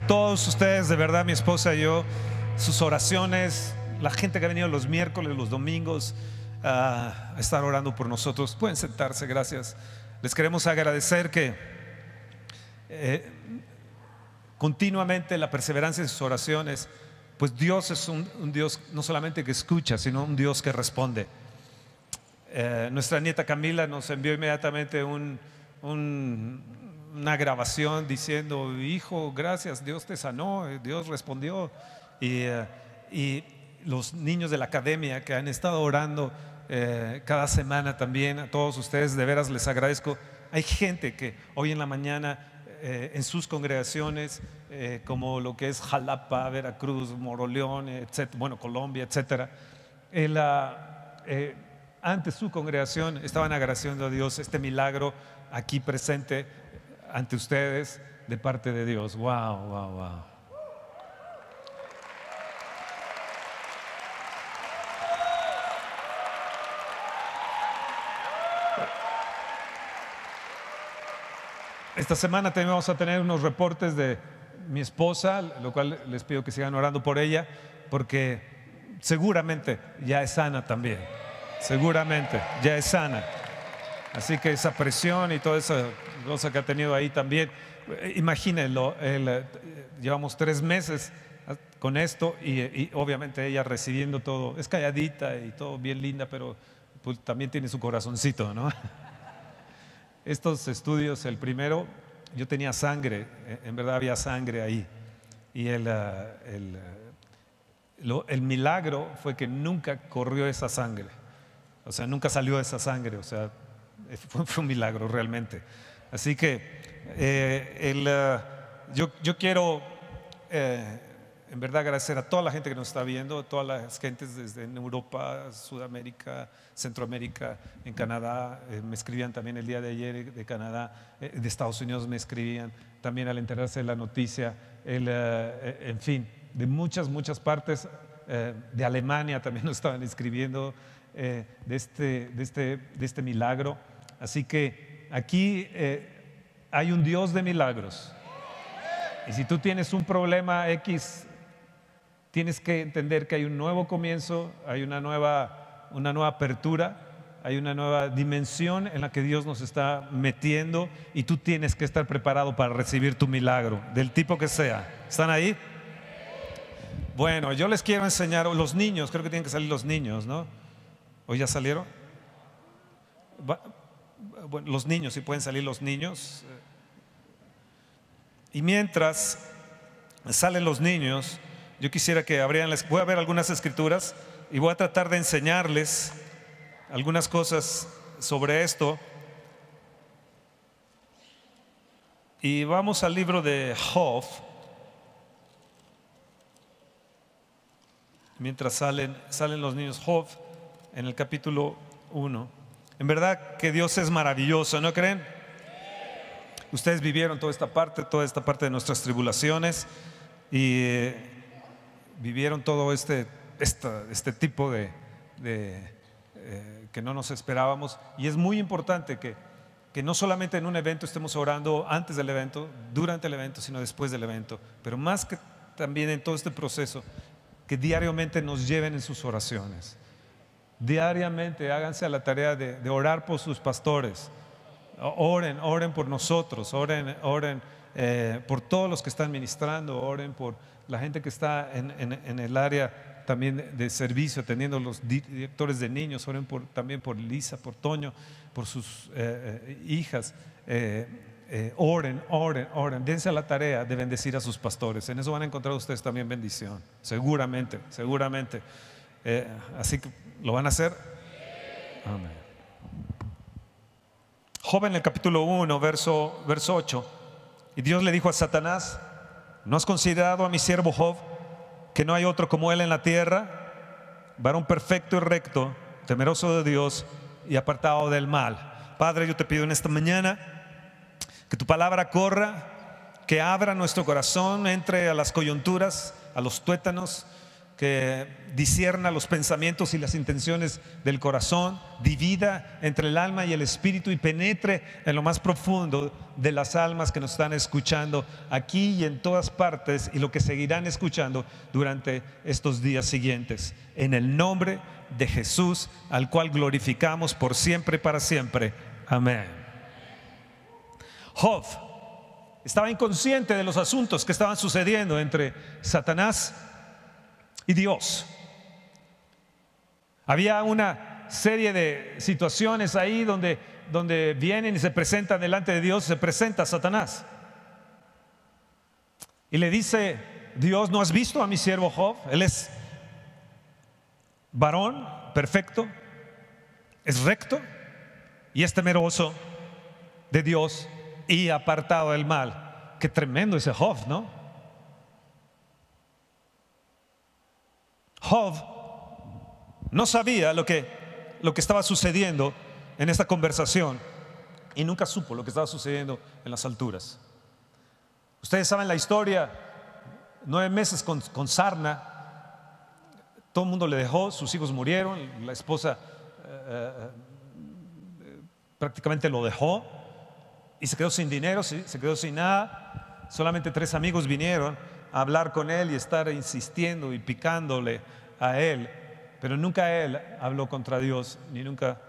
Todos ustedes, de verdad, mi esposa y yo, sus oraciones, la gente que ha venido los miércoles, los domingos a estar orando por nosotros. Pueden sentarse, gracias. Les queremos agradecer que continuamente la perseverancia en sus oraciones, pues Dios es un Dios no solamente que escucha, sino un Dios que responde. Nuestra nieta Camila nos envió inmediatamente una grabación diciendo: hijo, gracias, Dios te sanó, Dios respondió. Y los niños de la academia que han estado orando cada semana también, a todos ustedes de veras les agradezco. Hay gente que hoy en la mañana en sus congregaciones, como lo que es Jalapa, Veracruz, Moroleón, etcétera, bueno, Colombia, etcétera, ante su congregación estaban agradeciendo a Dios este milagro aquí presente ante ustedes de parte de Dios. Wow, wow, wow. Esta semana también vamos a tener unos reportes de mi esposa, lo cual les pido que sigan orando por ella, porque seguramente ya es sana también. Seguramente ya es sana. Así que esa presión y toda esa cosa que ha tenido ahí también, imagínenlo, llevamos 3 meses con esto y obviamente ella recibiendo todo, es calladita y todo bien linda, pero pues también tiene su corazoncito, ¿no? Estos estudios, el primero, yo tenía sangre, en verdad había sangre ahí, y el milagro fue que nunca corrió esa sangre, o sea, nunca salió esa sangre, o sea, fue un milagro realmente. Así que yo quiero en verdad agradecer a toda la gente que nos está viendo, a todas las gentes desde Europa, Sudamérica, Centroamérica, en Canadá. Me escribían también el día de ayer de Canadá, de Estados Unidos me escribían también al enterarse de la noticia, en fin, de muchas partes, de Alemania también nos estaban escribiendo de este milagro. Así que aquí hay un Dios de milagros. Y si tú tienes un problema X, tienes que entender que hay un nuevo comienzo, hay una nueva apertura, hay una nueva dimensión en la que Dios nos está metiendo y tú tienes que estar preparado para recibir tu milagro, del tipo que sea. ¿Están ahí? Bueno, yo les quiero enseñar, los niños, creo que tienen que salir los niños, ¿no? ¿O ya salieron? Bueno, los niños, si pueden salir los niños. Y mientras salen los niños, yo quisiera que abrieran, voy a ver algunas escrituras y voy a tratar de enseñarles algunas cosas sobre esto. Y vamos al libro de Job. Mientras salen los niños, Job en el capítulo 1. En verdad que Dios es maravilloso, ¿no creen? Ustedes vivieron toda esta parte de nuestras tribulaciones y vivieron todo este tipo de que no nos esperábamos. Y es muy importante que no solamente en un evento estemos orando antes del evento, durante el evento, sino después del evento, pero más que también en todo este proceso, que diariamente nos lleven en sus oraciones. Diariamente háganse a la tarea de orar por sus pastores. Oren por nosotros, oren por todos los que están ministrando, oren por la gente que está en el área también de servicio, atendiendo los directores de niños, oren también por Lisa, por Toño, por sus hijas. Oren, dense a la tarea de bendecir a sus pastores. En eso van a encontrar ustedes también bendición, seguramente. Así que, ¿lo van a hacer? Amén. Job en el capítulo 1, verso 8. Y Dios le dijo a Satanás: ¿no has considerado a mi siervo Job, que no hay otro como él en la tierra, varón perfecto y recto, temeroso de Dios y apartado del mal? Padre, yo te pido en esta mañana que tu palabra corra, que abra nuestro corazón, entre a las coyunturas, a los tuétanos, que discierna los pensamientos y las intenciones del corazón, divida entre el alma y el espíritu y penetre en lo más profundo de las almas que nos están escuchando aquí y en todas partes, y lo que seguirán escuchando durante estos días siguientes. En el nombre de Jesús, al cual glorificamos por siempre y para siempre. Amén. Job estaba inconsciente de los asuntos que estaban sucediendo entre Satanás y Dios. Había una serie de situaciones ahí donde vienen y se presentan delante de Dios. Se presenta Satanás y le dice: Dios, ¿no has visto a mi siervo Job? Él es varón perfecto, es recto y es temeroso de Dios y apartado del mal. Qué tremendo ese Job, ¿no? Job no sabía lo que estaba sucediendo en esta conversación, y nunca supo lo que estaba sucediendo en las alturas. Ustedes saben la historia: 9 meses con sarna, todo el mundo le dejó, sus hijos murieron, la esposa prácticamente lo dejó y se quedó sin dinero, se quedó sin nada. Solamente 3 amigos vinieron a hablar con él y estar insistiendo y picándole a él, pero nunca él habló contra Dios, ni nunca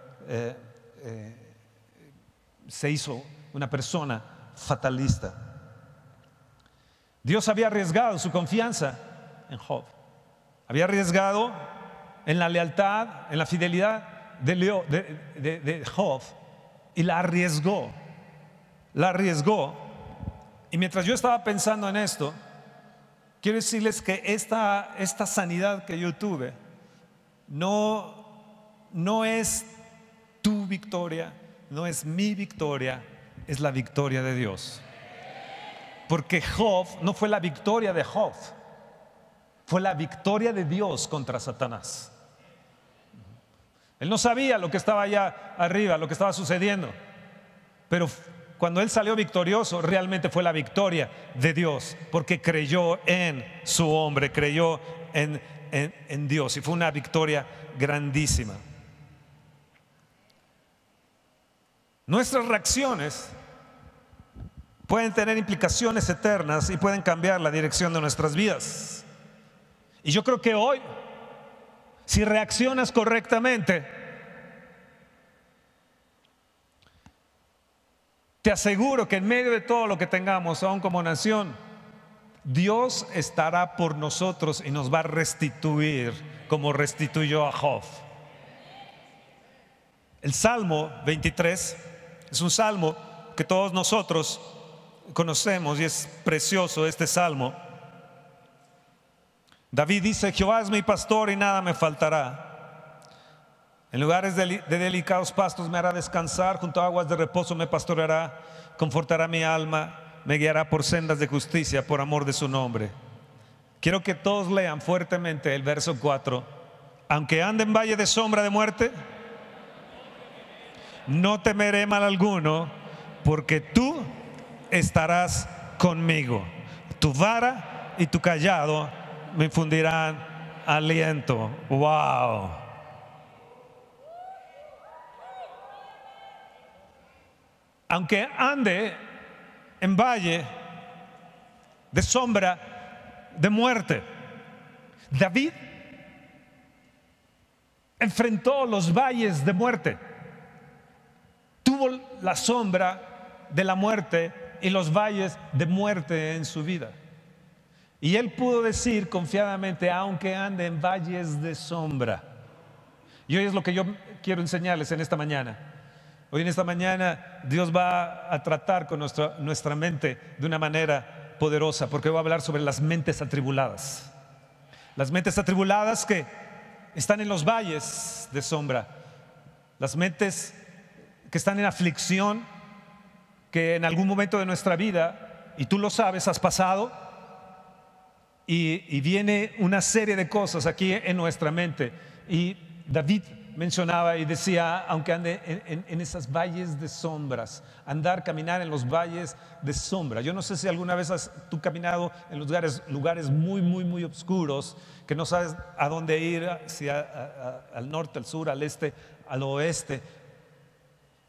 se hizo una persona fatalista. Dios había arriesgado su confianza en Job, había arriesgado en la lealtad, en la fidelidad de Job, y la arriesgó. Y mientras yo estaba pensando en esto, quiero decirles que esta sanidad que yo tuve no es tu victoria, no es mi victoria, es la victoria de Dios. Porque Job no fue la victoria de Job, fue la victoria de Dios contra Satanás. Él no sabía lo que estaba allá arriba, lo que estaba sucediendo, pero cuando él salió victorioso, realmente fue la victoria de Dios, porque creyó en su hombre, creyó en Dios, y fue una victoria grandísima. Nuestras reacciones pueden tener implicaciones eternas y pueden cambiar la dirección de nuestras vidas. Y yo creo que hoy, si reaccionas correctamente, te aseguro que en medio de todo lo que tengamos, aún como nación, Dios estará por nosotros y nos va a restituir como restituyó a Job. El Salmo 23 es un salmo que todos nosotros conocemos y es precioso este salmo. David dice: Jehová es mi pastor y nada me faltará. En lugares de delicados pastos me hará descansar, junto a aguas de reposo me pastoreará, confortará mi alma, me guiará por sendas de justicia por amor de su nombre. Quiero que todos lean fuertemente el verso 4. Aunque ande en valle de sombra de muerte, no temeré mal alguno, porque tú estarás conmigo. Tu vara y tu cayado me infundirán aliento. Wow. Aunque ande en valle de sombra de muerte. David enfrentó los valles de muerte, tuvo la sombra de la muerte y los valles de muerte en su vida, y él pudo decir confiadamente: aunque ande en valles de sombra. Y hoy es lo que yo quiero enseñarles en esta mañana. Hoy en esta mañana Dios va a tratar con nuestra mente de una manera poderosa, porque voy a hablar sobre las mentes atribuladas. Las mentes atribuladas que están en los valles de sombra. Las mentes que están en aflicción, que en algún momento de nuestra vida, y tú lo sabes, has pasado, y viene una serie de cosas aquí en nuestra mente. Y David mencionaba y decía, aunque ande en esas valles de sombras, caminar en los valles de sombra. Yo no sé si alguna vez has tú caminado en lugares muy, muy, muy oscuros, que no sabes a dónde ir, si al norte, al sur, al este, al oeste.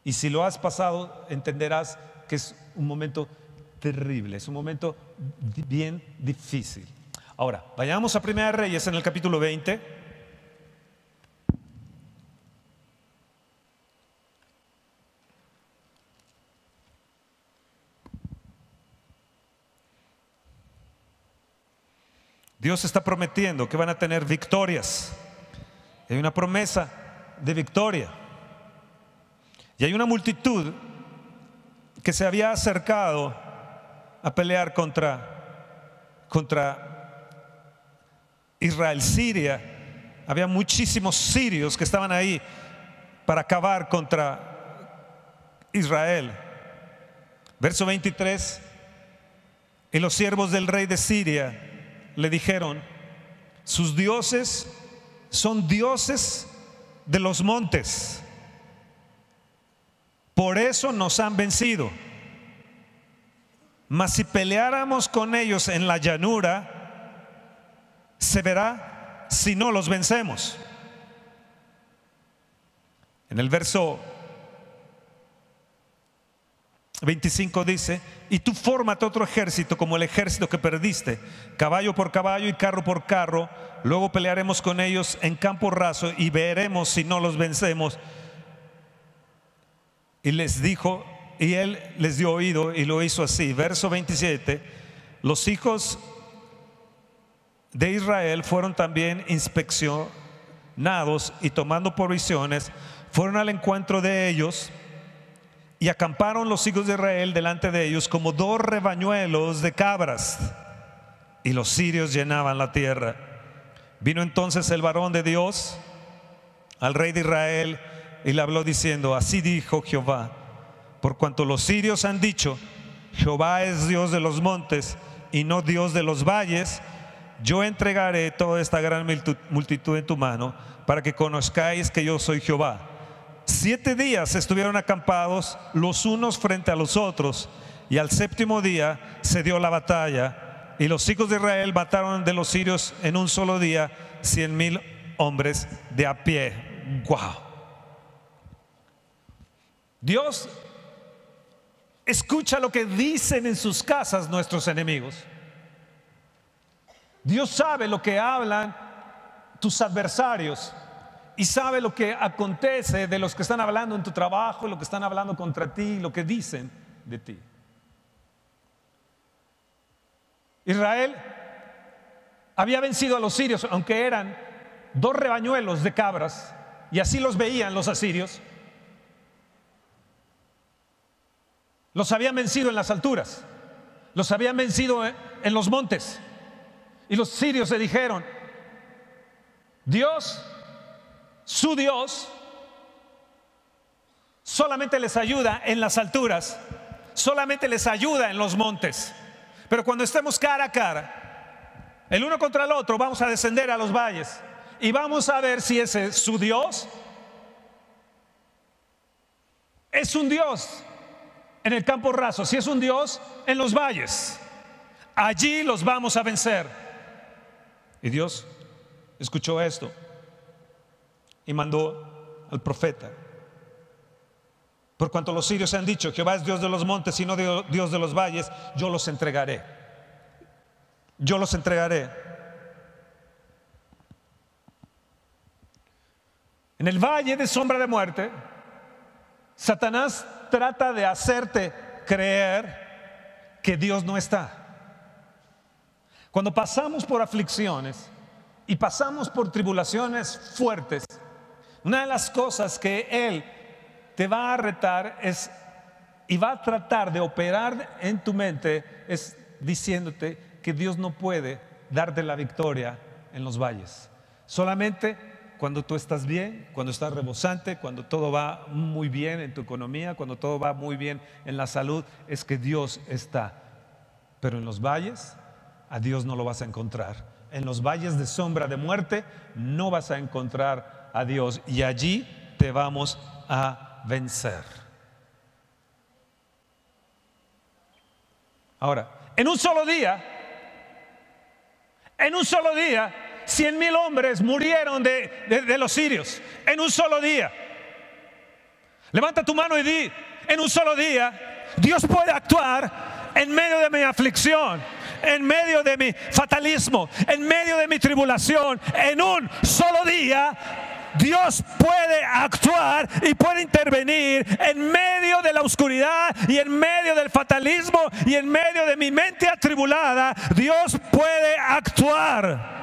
Y si lo has pasado, entenderás que es un momento terrible, es un momento bien difícil. Ahora, vayamos a Primera de Reyes en el capítulo 20. Dios está prometiendo que van a tener victorias. Hay una promesa de victoria. Y hay una multitud que se había acercado a pelear contra Israel. Siria, había muchísimos sirios que estaban ahí para acabar contra Israel. Verso 23: y los siervos del rey de Siria le dijeron: sus dioses son dioses de los montes, por eso nos han vencido. Mas si peleáramos con ellos en la llanura, se verá si no los vencemos. En el verso 25 dice: y tú fórmate otro ejército como el ejército que perdiste, caballo por caballo y carro por carro. Luego pelearemos con ellos en campo raso y veremos si no los vencemos. Y les dijo, y él les dio oído y lo hizo así. Verso 27: los hijos de Israel fueron también inspeccionados y tomando provisiones fueron al encuentro de ellos. Y acamparon los hijos de Israel delante de ellos como 2 rebañuelos de cabras, y los sirios llenaban la tierra. Vino entonces el varón de Dios al rey de Israel y le habló diciendo: así dijo Jehová, por cuanto los sirios han dicho: Jehová es Dios de los montes y no Dios de los valles, yo entregaré toda esta gran multitud en tu mano, para que conozcáis que yo soy Jehová. 7 días estuvieron acampados los unos frente a los otros, y al 7º día se dio la batalla, y los hijos de Israel mataron de los sirios en un solo día 100,000 hombres de a pie. ¡Wow! Dios escucha lo que dicen en sus casas nuestros enemigos. Dios sabe lo que hablan tus adversarios. Y sabe lo que acontece de los que están hablando en tu trabajo, lo que están hablando contra ti, lo que dicen de ti. Israel había vencido a los sirios, aunque eran 2 rebañuelos de cabras, y así los veían los asirios. Los habían vencido en las alturas, los habían vencido en los montes. Y los sirios se dijeron: Dios, su Dios, solamente les ayuda en las alturas, solamente les ayuda en los montes. Pero cuando estemos cara a cara, el uno contra el otro, vamos a descender a los valles y vamos a ver si ese su Dios es un Dios en el campo raso, si es un Dios en los valles. Allí los vamos a vencer. Y Dios escuchó esto y mandó al profeta: por cuanto los sirios han dicho: Jehová es Dios de los montes y no Dios de los valles, yo los entregaré. Yo los entregaré. En el valle de sombra de muerte, Satanás trata de hacerte creer que Dios no está. Cuando pasamos por aflicciones y pasamos por tribulaciones fuertes, una de las cosas que Él te va a retar y va a tratar de operar en tu mente es diciéndote que Dios no puede darte la victoria en los valles. Solamente cuando tú estás bien, cuando estás rebosante, cuando todo va muy bien en tu economía, cuando todo va muy bien en la salud, es que Dios está. Pero en los valles, a Dios no lo vas a encontrar. En los valles de sombra de muerte no vas a encontrar a Dios y allí te vamos a vencer. Ahora, en un solo día, 100,000 hombres murieron de los sirios. En un solo día. Levanta tu mano y di: en un solo día Dios puede actuar en medio de mi aflicción, en medio de mi fatalismo, en medio de mi tribulación. En un solo día Dios puede actuar y puede intervenir en medio de la oscuridad y en medio del fatalismo y en medio de mi mente atribulada. Dios puede actuar.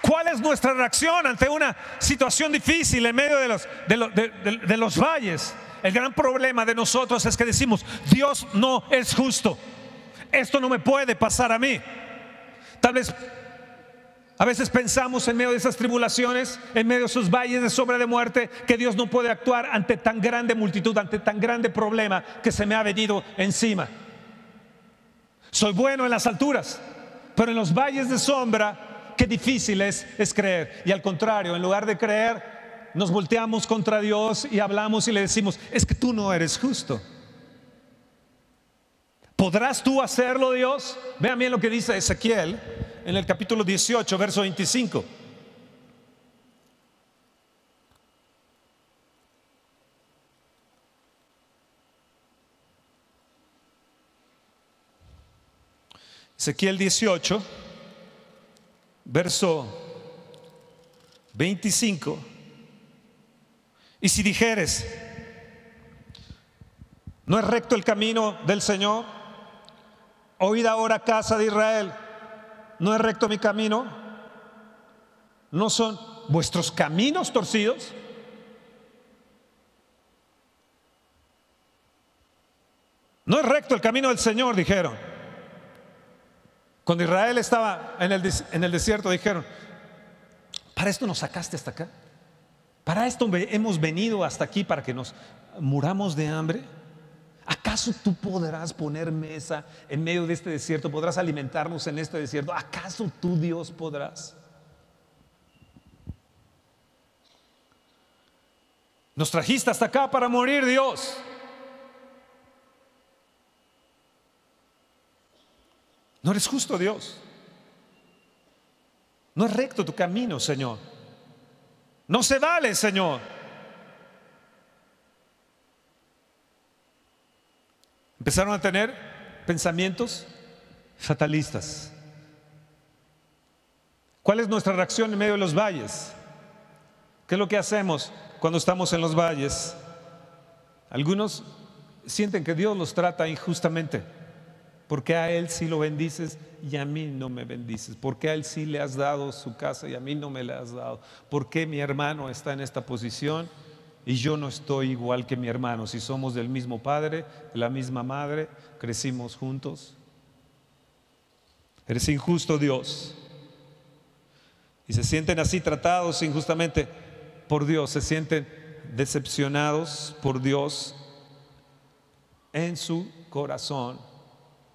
¿Cuál es nuestra reacción ante una situación difícil en medio de los valles? El gran problema de nosotros es que decimos: Dios no es justo, esto no me puede pasar a mí. Tal vez a veces pensamos en medio de esas tribulaciones, en medio de esos valles de sombra de muerte, que Dios no puede actuar ante tan grande multitud, ante tan grande problema que se me ha venido encima. Soy bueno en las alturas, pero en los valles de sombra, qué difícil es creer. Y al contrario, en lugar de creer, nos volteamos contra Dios y hablamos y le decimos: es que tú no eres justo. ¿Podrás tú hacerlo, Dios? Vean bien lo que dice Ezequiel en el capítulo 18, verso 25. Ezequiel 18, verso 25. Y si dijeres: no es recto el camino del Señor, oíd ahora, casa de Israel, no es recto mi camino, no son vuestros caminos torcidos. No es recto el camino del Señor, dijeron. Cuando Israel estaba en el desierto, dijeron: ¿para esto nos sacaste hasta acá? ¿Para esto hemos venido hasta aquí, para que nos muramos de hambre? ¿Acaso tú podrás poner mesa en medio de este desierto? ¿Podrás alimentarnos en este desierto? ¿Acaso tú, Dios, podrás? Nos trajiste hasta acá para morir, Dios. No eres justo, Dios. No es recto tu camino, Señor. No se vale, Señor. Empezaron a tener pensamientos fatalistas. ¿Cuál es nuestra reacción en medio de los valles? ¿Qué es lo que hacemos cuando estamos en los valles? Algunos sienten que Dios los trata injustamente. ¿Por qué a él sí lo bendices y a mí no me bendices? ¿Por qué a él sí le has dado su casa y a mí no me la has dado? ¿Por qué mi hermano está en esta posición y yo no estoy igual que mi hermano? Si somos del mismo padre, de la misma madre, crecimos juntos. Eres injusto, Dios. Y se sienten así tratados injustamente por Dios, se sienten decepcionados por Dios en su corazón.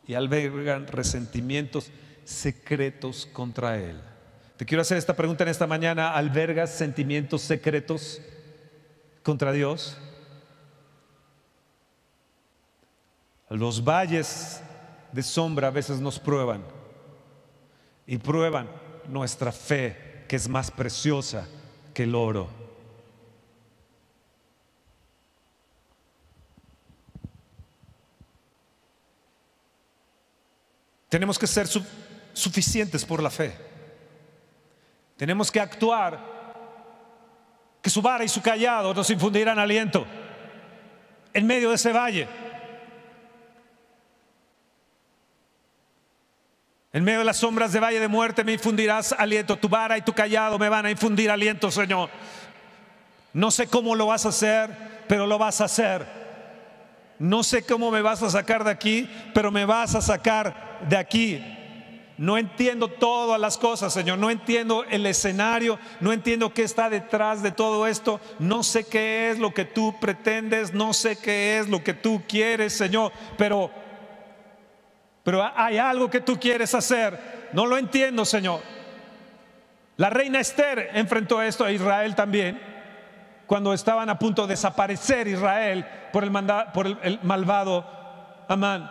Y albergan resentimientos secretos contra Él. Te quiero hacer esta pregunta en esta mañana: ¿albergas sentimientos secretos contra Dios? Los valles de sombra a veces nos prueban y prueban nuestra fe, que es más preciosa que el oro. Tenemos que ser suficientes por la fe. Tenemos que actuar, que su vara y su cayado nos infundirán aliento en medio de ese valle. En medio de las sombras de valle de muerte me infundirás aliento. Tu vara y tu cayado me van a infundir aliento, Señor. No sé cómo lo vas a hacer, pero lo vas a hacer. No sé cómo me vas a sacar de aquí, pero me vas a sacar de aquí. No entiendo todas las cosas, Señor. No entiendo el escenario. No entiendo qué está detrás de todo esto. No sé qué es lo que tú pretendes. No sé qué es lo que tú quieres, Señor. Pero pero hay algo que tú quieres hacer. No lo entiendo, Señor. La reina Esther enfrentó esto a Israel también, cuando estaban a punto de desaparecer Israel por el malvado Amán.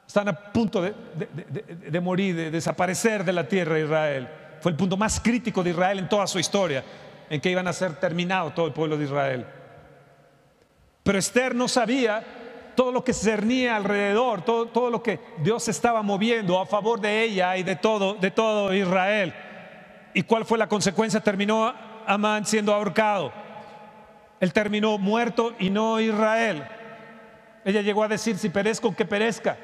Están a punto de morir, de desaparecer de la tierra de Israel. Fue el punto más crítico de Israel en toda su historia, en que iban a ser terminado todo el pueblo de Israel. Pero Esther no sabía todo lo que cernía alrededor, todo lo que Dios estaba moviendo a favor de ella y de todo Israel. ¿Y cuál fue la consecuencia? Terminó Amán siendo ahorcado. Él terminó muerto y no Israel. Ella llegó a decir: si perezco, que perezca.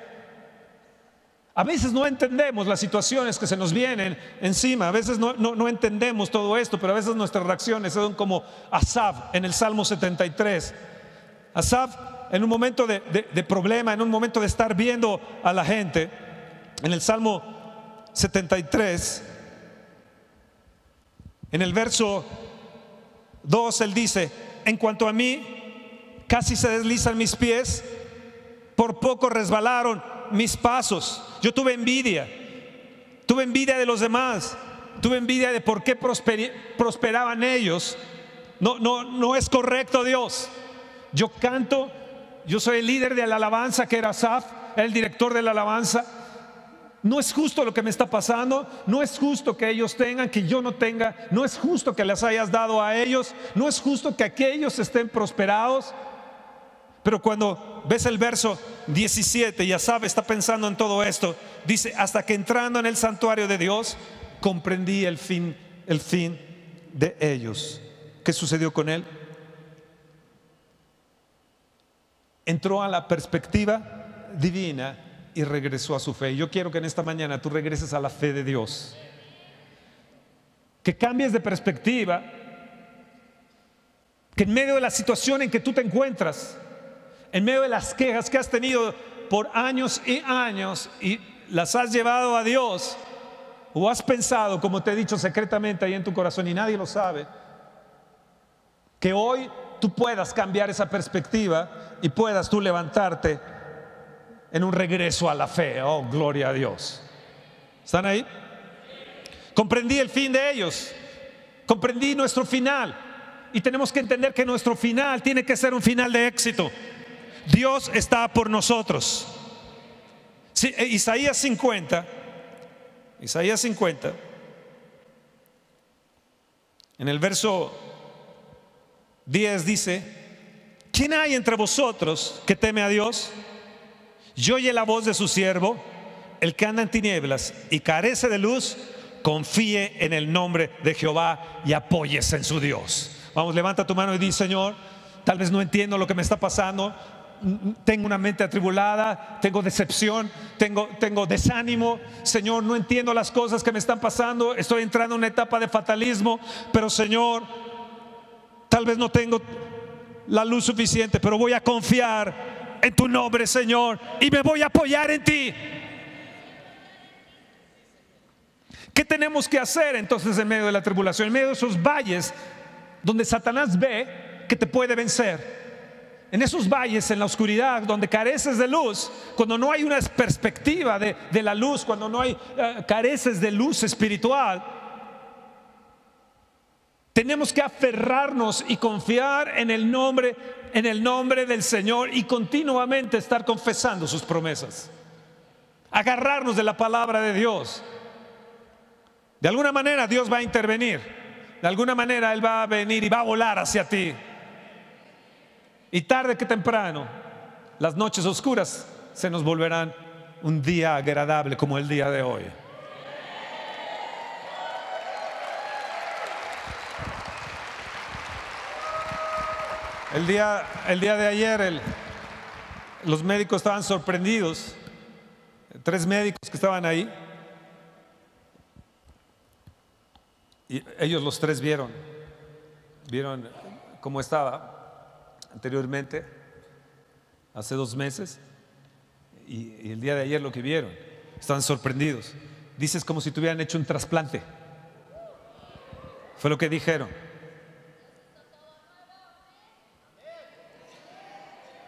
A veces no entendemos las situaciones que se nos vienen encima. A veces no entendemos todo esto, pero a veces nuestras reacciones son como Asaf en el Salmo 73. Asaf, en un momento de problema, en un momento de estar viendo a la gente, en el Salmo 73, en el verso 2, él dice: en cuanto a mí, casi se deslizan mis pies, por poco resbalaron mis pasos. Yo tuve envidia de los demás, tuve envidia de por qué prosperaban ellos. No es correcto, Dios. Yo canto, yo soy el líder de la alabanza, que era Asaf, el director de la alabanza. No es justo lo que me está pasando, no es justo que ellos tengan, que yo no tenga, no es justo que les hayas dado a ellos, no es justo que aquellos estén prosperados. Pero cuando ves el verso 17 y Asaf está pensando en todo esto, dice: hasta que entrando en el santuario de Dios, comprendí el fin de ellos. ¿Qué sucedió con él? Entró a la perspectiva divina y regresó a su fe. Yo quiero que en esta mañana tú regreses a la fe de Dios, que cambies de perspectiva, que en medio de la situación en que tú te encuentras, en medio de las quejas que has tenido por años y años y las has llevado a Dios, o has pensado, como te he dicho secretamente ahí en tu corazón y nadie lo sabe, que hoy tú puedas cambiar esa perspectiva y puedas tú levantarte en un regreso a la fe. Oh, gloria a Dios. ¿Están ahí? Comprendí el fin de ellos, comprendí nuestro final, y tenemos que entender que nuestro final tiene que ser un final de éxito. Dios está por nosotros. Sí, Isaías 50, en el verso 10 dice: ¿quién hay entre vosotros que teme a Dios? Y oye la voz de su siervo. El que anda en tinieblas y carece de luz, confíe en el nombre de Jehová y apóyese en su Dios. Vamos, levanta tu mano y di: Señor, tal vez no entiendo lo que me está pasando, tengo una mente atribulada, tengo decepción, tengo desánimo. Señor, no entiendo las cosas que me están pasando, estoy entrando en una etapa de fatalismo. Pero Señor, tal vez no tengo la luz suficiente, pero voy a confiar en tu nombre, Señor, y me voy a apoyar en ti. ¿Qué tenemos que hacer entonces en medio de la tribulación, en medio de esos valles donde Satanás ve que te puede vencer? En esos valles, en la oscuridad, donde careces de luz, cuando no hay una perspectiva de la luz, cuando no hay careces de luz espiritual, tenemos que aferrarnos y confiar en el nombre del Señor, y continuamente estar confesando sus promesas, agarrarnos de la palabra de Dios. De alguna manera Dios va a intervenir, de alguna manera Él va a venir y va a volar hacia ti. Y tarde que temprano, las noches oscuras se nos volverán un día agradable como el día de hoy. El día de ayer los médicos estaban sorprendidos, 3 médicos que estaban ahí, y ellos los 3 vieron cómo estaba anteriormente, hace 2 meses, y el día de ayer lo que vieron, estaban sorprendidos. Dices como si tuvieran hecho un trasplante. Fue lo que dijeron.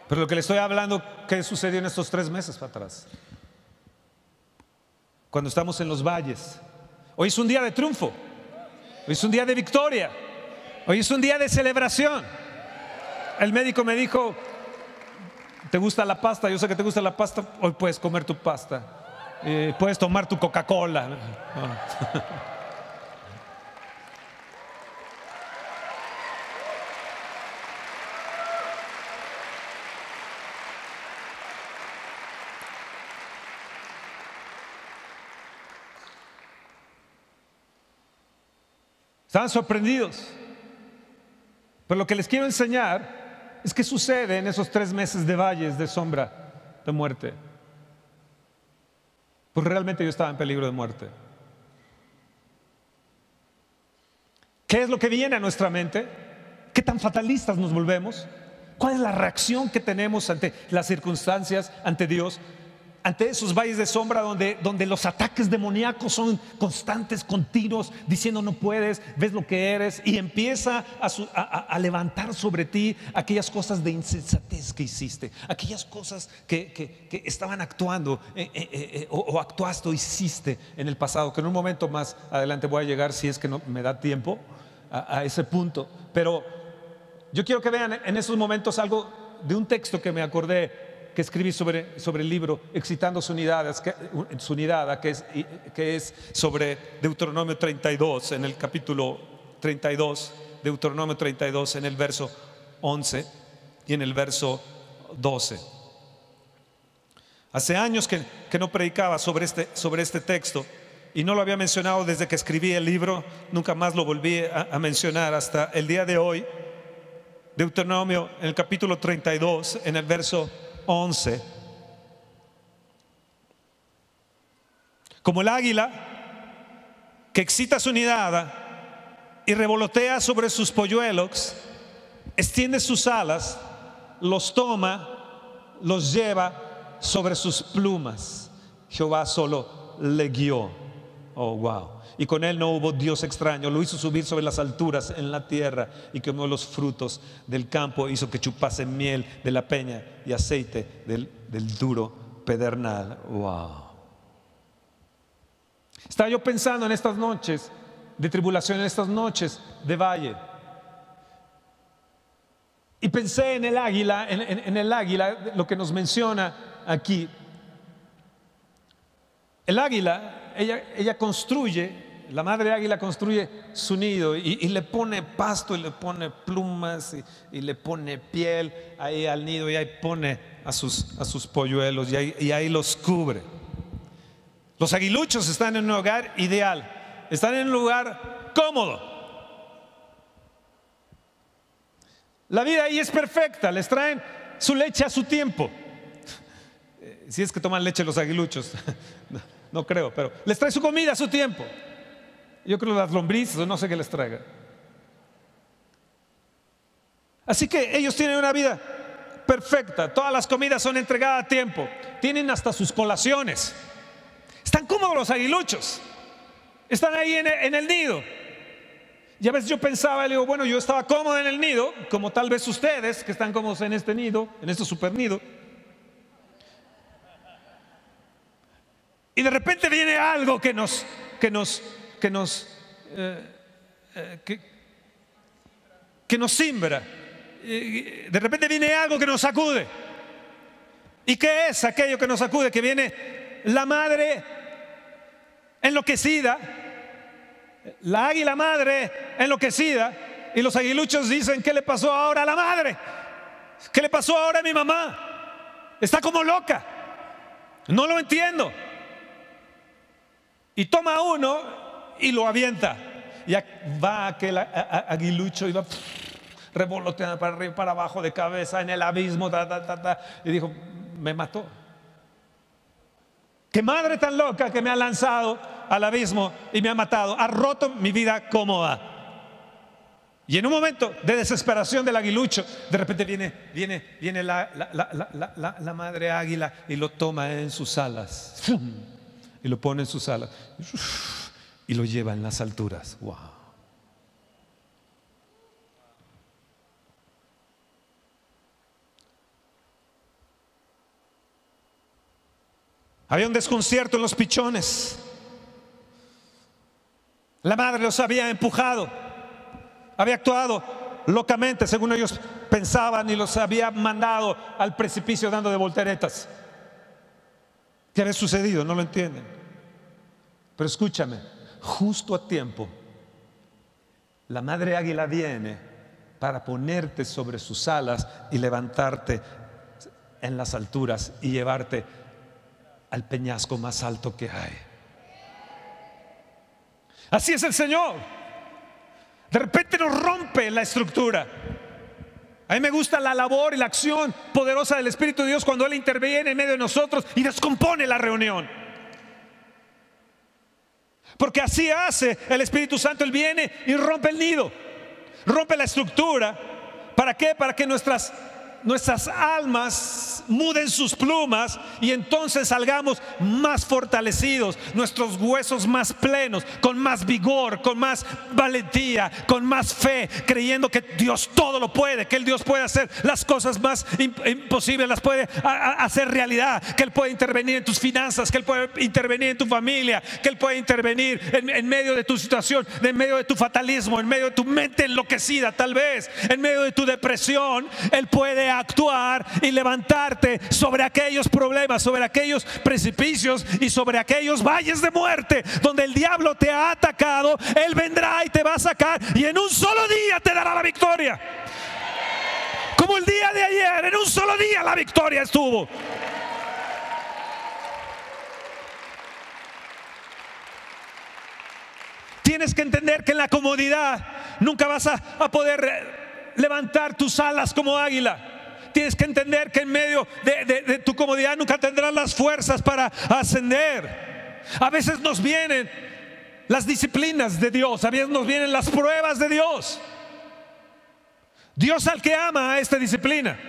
Pero lo que le estoy hablando, ¿qué sucedió en estos 3 meses para atrás? cuando estamos en los valles. Hoy es un día de triunfo, hoy es un día de victoria, hoy es un día de celebración. El médico me dijo: ¿te gusta la pasta? Yo sé que te gusta la pasta, hoy puedes comer tu pasta, puedes tomar tu Coca-Cola. Estaban sorprendidos. Pero lo que les quiero enseñar es qué sucede en esos 3 meses de valles de sombra de muerte. Pues realmente yo estaba en peligro de muerte. ¿Qué es lo que viene a nuestra mente? ¿Qué tan fatalistas nos volvemos? ¿Cuál es la reacción que tenemos ante las circunstancias, ante Dios? Ante esos valles de sombra donde los ataques demoníacos son constantes, continuos, diciendo no puedes, ves lo que eres, y empieza a levantar sobre ti aquellas cosas de insensatez que hiciste, aquellas cosas que estaban actuando o actuaste o hiciste en el pasado, que en un momento más adelante voy a llegar, si es que no me da tiempo, a ese punto. Pero yo quiero que vean en esos momentos algo de un texto que me acordé, que escribí sobre el libro Excitando su unidad, que es sobre Deuteronomio 32, en el capítulo 32, Deuteronomio 32, en el verso 11 y en el verso 12. Hace años que no predicaba sobre este texto, y no lo había mencionado desde que escribí el libro. Nunca más lo volví a mencionar hasta el día de hoy. Deuteronomio, en el capítulo 32, en el verso 11. Como el águila que excita su nidada y revolotea sobre sus polluelos, extiende sus alas, los toma, los lleva sobre sus plumas. Jehová solo le guió. Oh, wow. Y con él no hubo Dios extraño. Lo hizo subir sobre las alturas en la tierra, y comió los frutos del campo. Hizo que chupase miel de la peña y aceite del duro pedernal. Wow. Estaba yo pensando en estas noches de tribulación, en estas noches de valle, y pensé en el águila, en el águila, lo que nos menciona aquí. El águila, ella construye, la madre águila construye su nido y le pone pasto, y le pone plumas, y le pone piel ahí al nido, y ahí pone a sus polluelos, y ahí los cubre. Los aguiluchos están en un hogar ideal, están en un lugar cómodo. La vida ahí es perfecta, les traen su leche a su tiempo. Si es que toman leche los aguiluchos, no creo, pero les trae su comida a su tiempo. Yo creo las lombrices, o no sé qué les traiga. Así que ellos tienen una vida perfecta, todas las comidas son entregadas a tiempo, tienen hasta sus colaciones. Están cómodos los aguiluchos, están ahí en el nido. Y a veces yo pensaba, le digo, bueno, yo estaba cómodo en el nido, como tal vez ustedes que están cómodos en este nido, en este super nido. Y de repente viene algo que nos simbra. De repente viene algo que nos sacude. ¿Y qué es aquello que nos sacude? Que viene la madre enloquecida, la águila madre enloquecida, y los aguiluchos dicen: ¿qué le pasó ahora a la madre? ¿Qué le pasó ahora a mi mamá? Está como loca, no lo entiendo. Y toma uno y lo avienta. Y va aquel aguilucho y va revoloteando para arriba, para abajo, de cabeza, en el abismo, y dijo: me mató. Qué madre tan loca que me ha lanzado al abismo y me ha matado, ha roto mi vida cómoda. Y en un momento de desesperación del aguilucho, de repente viene la madre águila y lo toma en sus alas. Y lo pone en sus alas y lo lleva en las alturas. Wow. Había un desconcierto en los pichones. La madre los había empujado, había actuado locamente según ellos pensaban y los había mandado al precipicio dando de volteretas. ¿Qué había sucedido? No lo entienden. Pero escúchame, justo a tiempo, la madre águila viene para ponerte sobre sus alas y levantarte en las alturas y llevarte al peñasco más alto que hay. Así es el Señor. De repente nos rompe la estructura. A mí me gusta la labor y la acción poderosa del Espíritu de Dios cuando Él interviene en medio de nosotros y descompone la reunión. Porque así hace el Espíritu Santo. Él viene y rompe el nido, rompe la estructura. ¿Para qué? Para que nuestras almas muden sus plumas y entonces salgamos más fortalecidos, nuestros huesos más plenos, con más vigor, con más valentía, con más fe, creyendo que Dios todo lo puede, que el Dios puede hacer las cosas más imposibles, las puede hacer realidad, que Él puede intervenir en tus finanzas, que Él puede intervenir en tu familia, que Él puede intervenir en medio de tu situación, en medio de tu fatalismo, en medio de tu mente enloquecida, tal vez en medio de tu depresión. Él puede actuar y levantarte sobre aquellos problemas, sobre aquellos precipicios y sobre aquellos valles de muerte donde el diablo te ha atacado. Él vendrá y te va a sacar y en un solo día te dará la victoria. Como el día de ayer, en un solo día la victoria estuvo. Tienes que entender que en la comodidad nunca vas a poder levantar tus alas como águila. Tienes que entender que en medio de tu comodidad nunca tendrás las fuerzas para ascender. A veces nos vienen las disciplinas de Dios, a veces nos vienen las pruebas de Dios. Dios al que ama a esta disciplina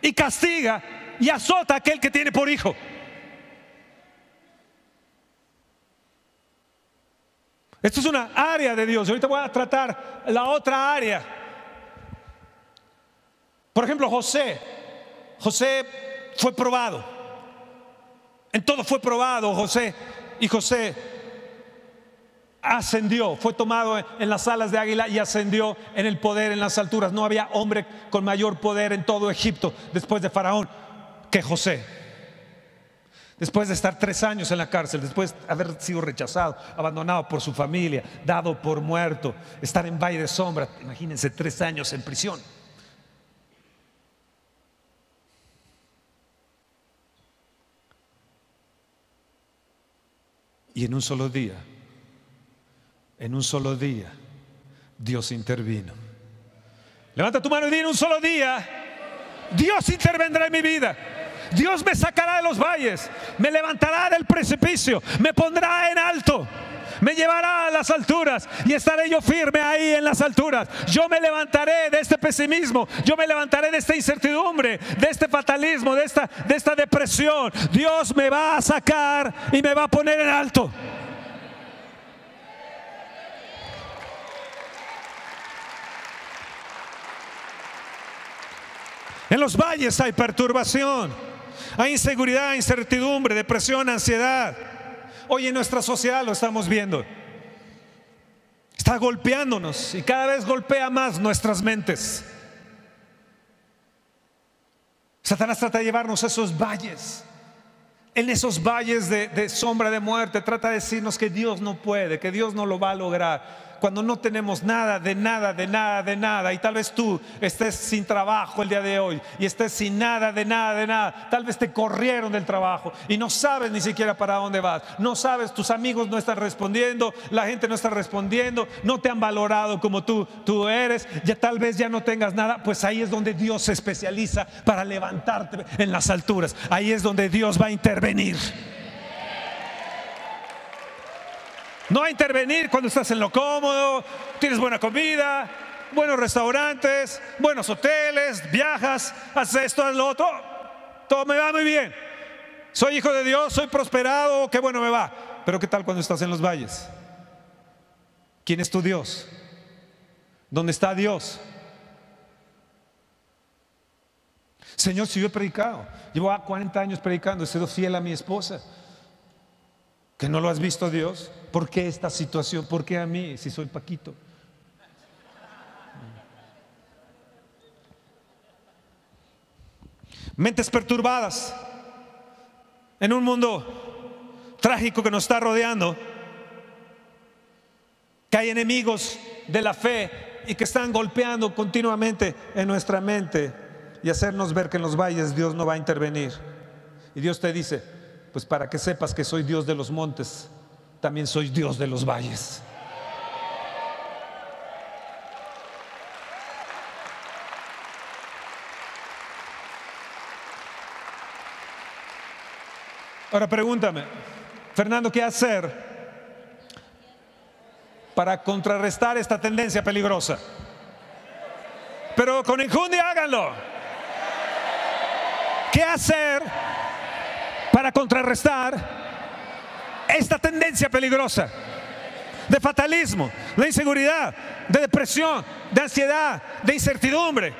y castiga y azota a aquel que tiene por hijo. Esto es una área de Dios. Ahorita voy a tratar la otra área. Por ejemplo, José fue probado. En todo fue probado José. Y José ascendió, fue tomado en las alas de águila y ascendió en el poder en las alturas. No había hombre con mayor poder en todo Egipto después de Faraón que José. Después de estar 3 años en la cárcel, después de haber sido rechazado, abandonado por su familia, dado por muerto, estar en valle de sombra. Imagínense 3 años en prisión. Y en un solo día, Dios intervino. Levanta tu mano y di: en un solo día, Dios intervendrá en mi vida. Dios me sacará de los valles, me levantará del precipicio, me pondrá en alto, me llevará a las alturas y estaré yo firme ahí en las alturas. Yo me levantaré de este pesimismo, yo me levantaré de esta incertidumbre, de este fatalismo, de esta depresión. Dios me va a sacar y me va a poner en alto. En los valles hay perturbación, hay inseguridad, incertidumbre, depresión, ansiedad. Hoy en nuestra sociedad lo estamos viendo. Está golpeándonos y cada vez golpea más nuestras mentes. Satanás trata de llevarnos a esos valles. En esos valles de sombra de muerte trata de decirnos que Dios no puede, que Dios no lo va a lograr. Cuando no tenemos nada, de nada, y tal vez tú estés sin trabajo el día de hoy y estés sin nada, de nada, tal vez te corrieron del trabajo y no sabes ni siquiera para dónde vas, no sabes, tus amigos no están respondiendo, la gente no está respondiendo, no te han valorado como tú eres, ya tal vez ya no tengas nada. Pues ahí es donde Dios se especializa para levantarte en las alturas. Ahí es donde Dios va a intervenir. No va a intervenir cuando estás en lo cómodo, tienes buena comida, buenos restaurantes, buenos hoteles, viajas, haces esto, haces lo otro. Todo me va muy bien. Soy hijo de Dios, soy prosperado, qué bueno me va. Pero ¿qué tal cuando estás en los valles? ¿Quién es tu Dios? ¿Dónde está Dios? Señor, si yo he predicado, llevo 40 años predicando, he sido fiel a mi esposa, ¿Que no lo has visto, Dios? ¿Por qué esta situación? ¿Por qué a mí si soy Paquito? Mentes perturbadas en un mundo trágico que nos está rodeando, que hay enemigos de la fe y que están golpeando continuamente en nuestra mente y hacernos ver que en los valles Dios no va a intervenir. Y Dios te dice, pues para que sepas que soy Dios de los montes, también soy Dios de los valles. Ahora pregúntame, Fernando, ¿qué hacer para contrarrestar esta tendencia peligrosa? Pero con enjundia háganlo. ¿Qué hacer para contrarrestar esta tendencia peligrosa de fatalismo, de inseguridad, de depresión, de ansiedad, de incertidumbre,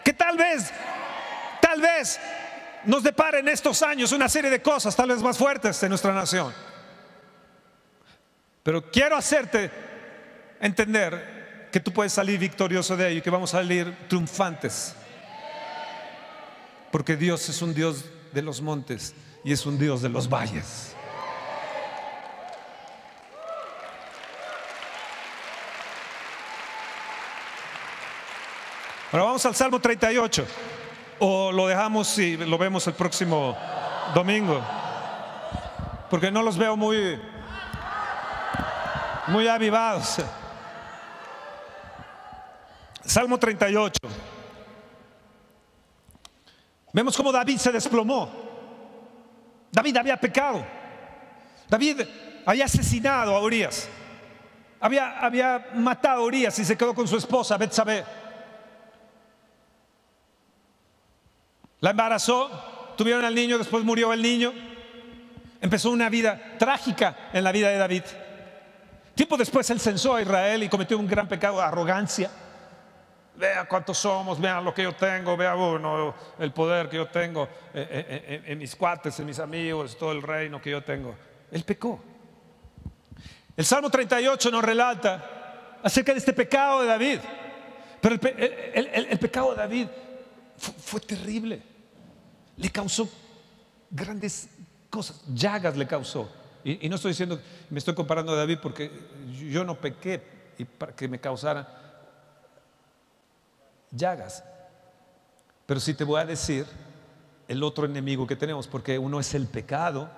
que tal vez nos depara en estos años una serie de cosas tal vez más fuertes en nuestra nación? Pero quiero hacerte entender que tú puedes salir victorioso de ello y que vamos a salir triunfantes, porque Dios es un Dios de los montes y es un Dios de los valles. Ahora vamos al Salmo 38. ¿O lo dejamos y lo vemos el próximo domingo? Porque no los veo muy avivados. Salmo 38. Vemos cómo David se desplomó. David había pecado. David había asesinado a Urías. Había matado a Urías y se quedó con su esposa Betsabé. La embarazó, tuvieron al niño, después murió el niño. Empezó una vida trágica en la vida de David. Tiempo después él censó a Israel y cometió un gran pecado de arrogancia. Vea cuántos somos, vean lo que yo tengo, vea uno, el poder que yo tengo en mis cuates, en mis amigos, todo el reino que yo tengo. Él pecó. El Salmo 38 nos relata acerca de este pecado de David. Pero el pecado de David fue terrible. Le causó grandes cosas, llagas le causó. Y no estoy diciendo, me estoy comparando a David porque yo no pequé y para que me causara llagas. Pero sí te voy a decir el otro enemigo que tenemos, porque uno es el pecado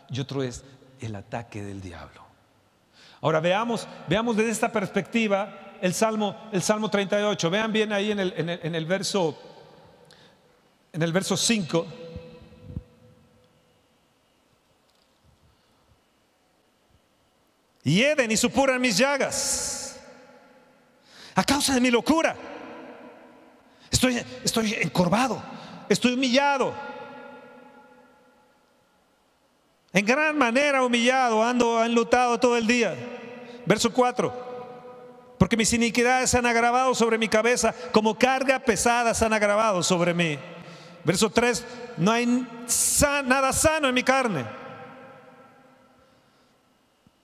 y otro es el ataque del diablo. Ahora veamos desde esta perspectiva el Salmo 38. Vean bien ahí en el verso 5. Hieden y supuran mis llagas a causa de mi locura. Estoy encorvado, estoy humillado, en gran manera humillado, ando enlutado todo el día. Verso 4. Porque mis iniquidades se han agravado sobre mi cabeza, como carga pesada se han agravado sobre mí. Verso 3. No hay nada sano en mi carne.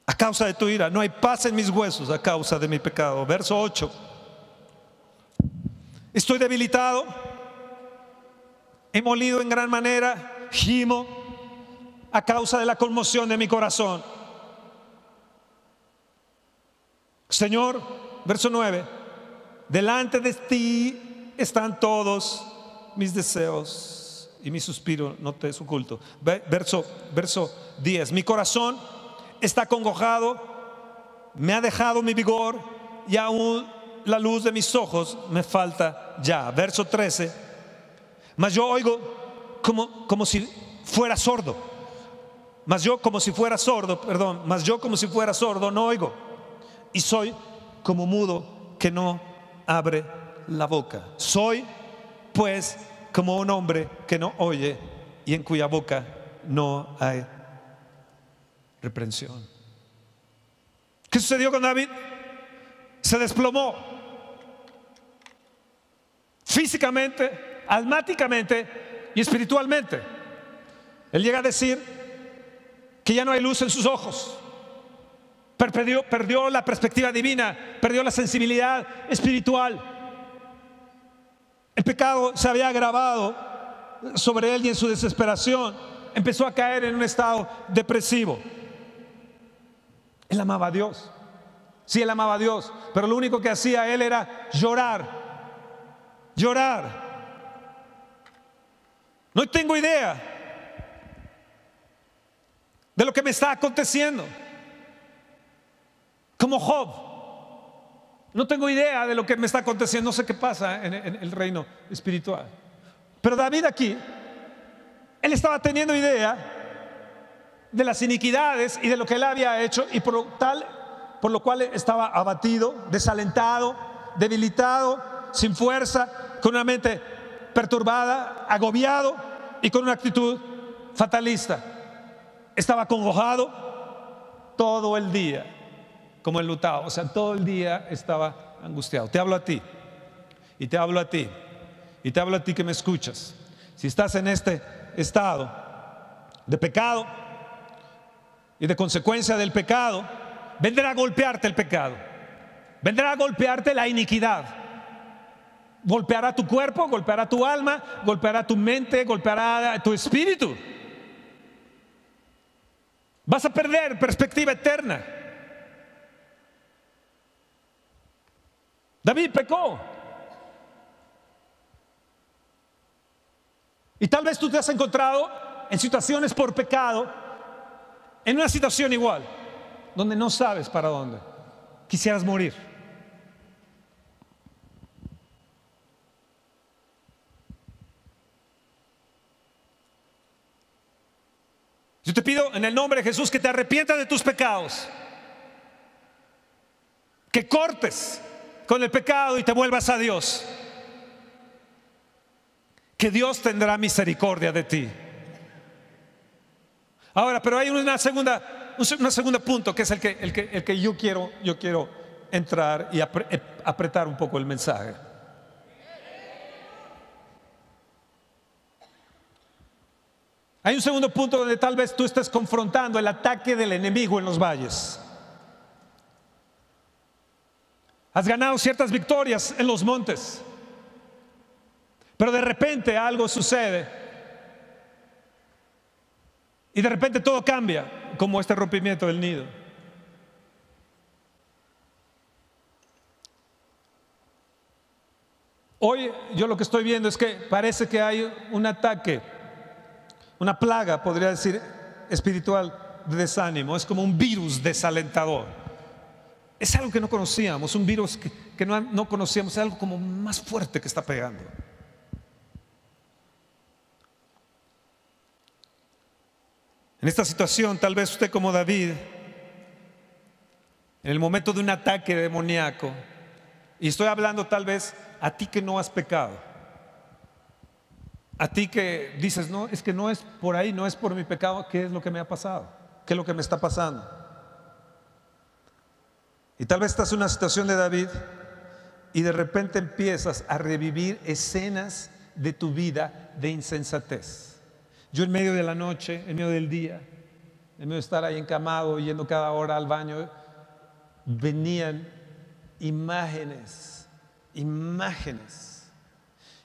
A causa de tu ira, no hay paz en mis huesos a causa de mi pecado. Verso 8. Estoy debilitado, he molido en gran manera, gimo a causa de la conmoción de mi corazón. Señor, verso 9. Delante de ti están todos mis deseos y mi suspiro no te es oculto. Verso 10. Mi corazón está acongojado, me ha dejado mi vigor y aún la luz de mis ojos me falta ya. Verso 13. Mas yo oigo como si fuera sordo. Mas yo como si fuera sordo no oigo. Y soy como mudo que no abre la boca. Soy pues como un hombre que no oye y en cuya boca no hay reprensión. ¿Qué sucedió con David? Se desplomó físicamente, almáticamente y espiritualmente. Él llega a decir que ya no hay luz en sus ojos. Perdió la perspectiva divina, perdió la sensibilidad espiritual. El pecado se había agravado sobre él y en su desesperación empezó a caer en un estado depresivo. Él amaba a Dios. Sí, él amaba a Dios, pero lo único que hacía él era llorar. No tengo idea de lo que me está aconteciendo. Como Job, no tengo idea de lo que me está aconteciendo. No sé qué pasa en el reino espiritual. Pero David aquí, él estaba teniendo idea de las iniquidades y de lo que él había hecho, y por lo cual estaba abatido, desalentado, debilitado, sin fuerza, con una mente perturbada, agobiado y con una actitud fatalista. Estaba acongojado todo el día, como enlutado. O sea, todo el día estaba angustiado. Te hablo a ti, y te hablo a ti, y te hablo a ti que me escuchas. Si estás en este estado de pecado y de consecuencia del pecado, vendrá a golpearte el pecado, vendrá a golpearte la iniquidad. Golpeará tu cuerpo, golpeará tu alma, golpeará tu mente, golpeará tu espíritu. Vas a perder perspectiva eterna. David pecó. Y tal vez tú te has encontrado en situaciones por pecado, en una situación igual, donde no sabes para dónde. Quisieras morir. Yo te pido en el nombre de Jesús que te arrepientas de tus pecados, que cortes con el pecado y te vuelvas a Dios, que Dios tendrá misericordia de ti. Ahora, pero hay un segundo punto, que es el que yo quiero entrar y apretar un poco el mensaje. Hay un segundo punto donde tal vez tú estés confrontando el ataque del enemigo en los valles. Has ganado ciertas victorias en los montes, pero de repente algo sucede y de repente todo cambia, como este rompimiento del nido. Hoy yo lo que estoy viendo es que parece que hay un ataque, una plaga, podría decir, espiritual de desánimo. Es como un virus desalentador. Es algo que no conocíamos, un virus que no conocíamos, es algo como más fuerte que está pegando. En esta situación, tal vez usted como David, en el momento de un ataque demoníaco, y estoy hablando tal vez a ti que no has pecado, a ti que dices, no, es que no es por ahí, no es por mi pecado. ¿Qué es lo que me ha pasado? ¿Qué es lo que me está pasando? Y tal vez estás en una situación de David y de repente empiezas a revivir escenas de tu vida de insensatez. Yo en medio de la noche, en medio del día, en medio de estar ahí encamado, yendo cada hora al baño, venían imágenes.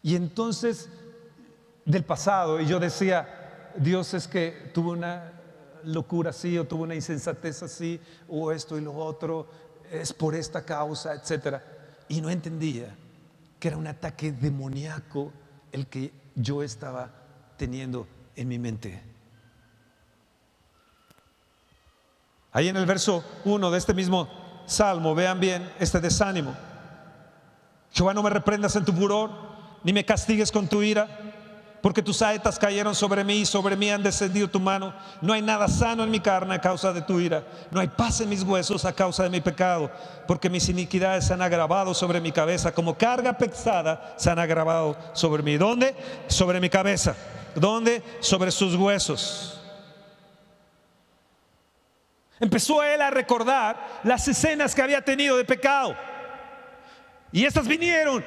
Y entonces del pasado, y yo decía, Dios, es que tuve una locura así, o tuve una insensatez así, o esto y lo otro, es por esta causa, etcétera. Y no entendía que era un ataque demoníaco el que yo estaba teniendo en mi mente. Ahí en el verso 1 de este mismo salmo, vean bien este desánimo. Jehová, no me reprendas en tu furor, ni me castigues con tu ira, porque tus saetas cayeron sobre mí, y sobre mí han descendido tu mano. No hay nada sano en mi carne a causa de tu ira, no hay paz en mis huesos a causa de mi pecado, porque mis iniquidades se han agravado sobre mi cabeza, como carga pesada se han agravado sobre mí. ¿Dónde? Sobre mi cabeza. ¿Dónde? Sobre sus huesos. Empezó él a recordar las escenas que había tenido de pecado, y estas vinieron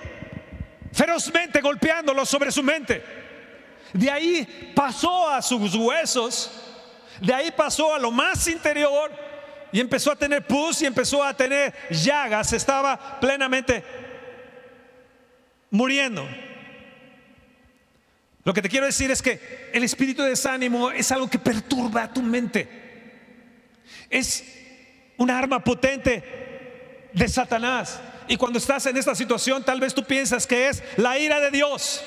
ferozmente golpeándolo sobre su mente. De ahí pasó a sus huesos, De ahí pasó a lo más interior y empezó a tener pus y empezó a tener llagas. Estaba plenamente muriendo. Lo que te quiero decir es que el espíritu de desánimo es algo que perturba tu mente. Es un arma potente de Satanás. Y cuando estás en esta situación, tal vez tú piensas que es la ira de Dios,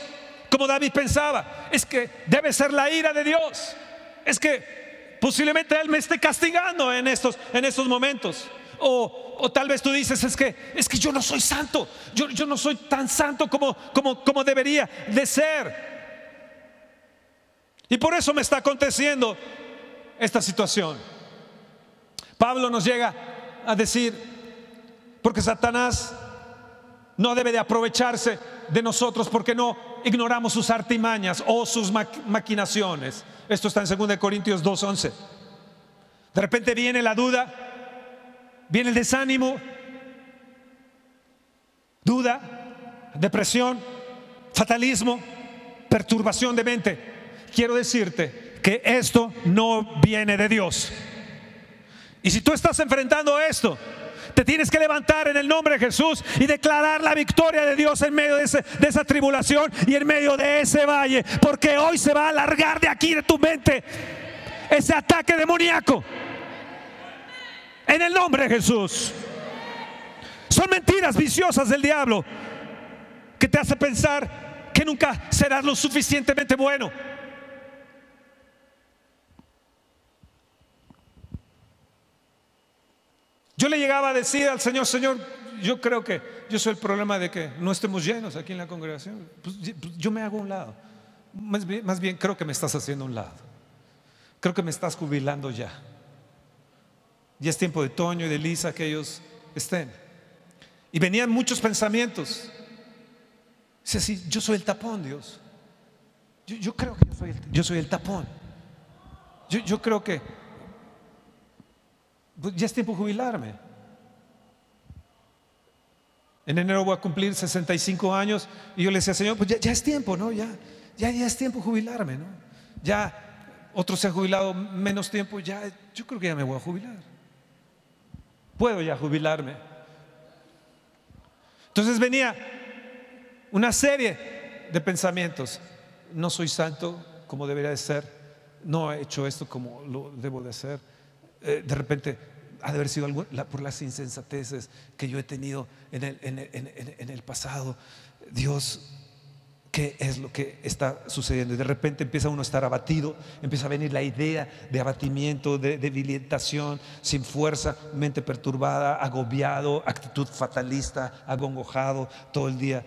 como David pensaba. Es que debe ser la ira de Dios. Es que posiblemente Él me esté castigando en estos momentos. O tal vez tú dices, es que yo no soy santo. Yo no soy tan santo como debería de ser. Y por eso me está aconteciendo esta situación. Pablo nos llega a decir, porque Satanás no debe de aprovecharse de nosotros porque no ignoramos sus artimañas o sus maquinaciones. Esto está en 2 Corintios 2:11. De repente viene la duda, viene el desánimo, duda, depresión, fatalismo, perturbación de mente. Quiero decirte que esto no viene de Dios. Y si tú estás enfrentando esto, te tienes que levantar en el nombre de Jesús y declarar la victoria de Dios en medio de esa tribulación y en medio de ese valle, porque hoy se va a alargar de aquí, de tu mente, ese ataque demoníaco en el nombre de Jesús. Son mentiras viciosas del diablo que te hace pensar que nunca serás lo suficientemente bueno. Yo le llegaba a decir al Señor, Señor, yo creo que yo soy el problema de que no estemos llenos aquí en la congregación. Pues yo me hago a un lado. Más bien creo que me estás haciendo a un lado. Creo que me estás jubilando ya. Ya es tiempo de Toño y de Lisa que ellos estén. Y venían muchos pensamientos. Dice así, yo soy el tapón, Dios. Yo creo que yo soy el tapón. Yo creo que ya es tiempo de jubilarme. En enero voy a cumplir 65 años y yo le decía, Señor, pues ya es tiempo, ¿no? Ya es tiempo de jubilarme, ¿no? Ya otros se han jubilado menos tiempo, yo creo que ya me voy a jubilar. Puedo ya jubilarme. Entonces venía una serie de pensamientos. No soy santo como debería de ser. No he hecho esto como lo debo de hacer. De repente ha de haber sido algo por las insensateces que yo he tenido en el pasado. Dios, ¿qué es lo que está sucediendo? Y de repente empieza uno a estar abatido, empieza a venir la idea de abatimiento, de debilitación, sin fuerza, mente perturbada, agobiado, actitud fatalista, agongojado, todo el día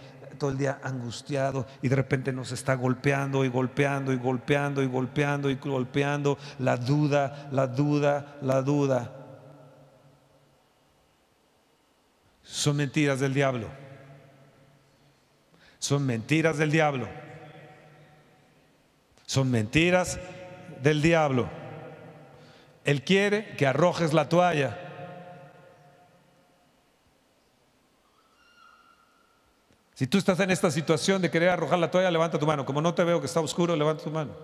angustiado, y de repente nos está golpeando y golpeando y golpeando y golpeando y golpeando la duda. Son mentiras del diablo. Son mentiras del diablo. Son mentiras del diablo. Él quiere que arrojes la toalla. Si tú estás en esta situación de querer arrojar la toalla, levanta tu mano. Como no te veo que está oscuro, levanta tu mano.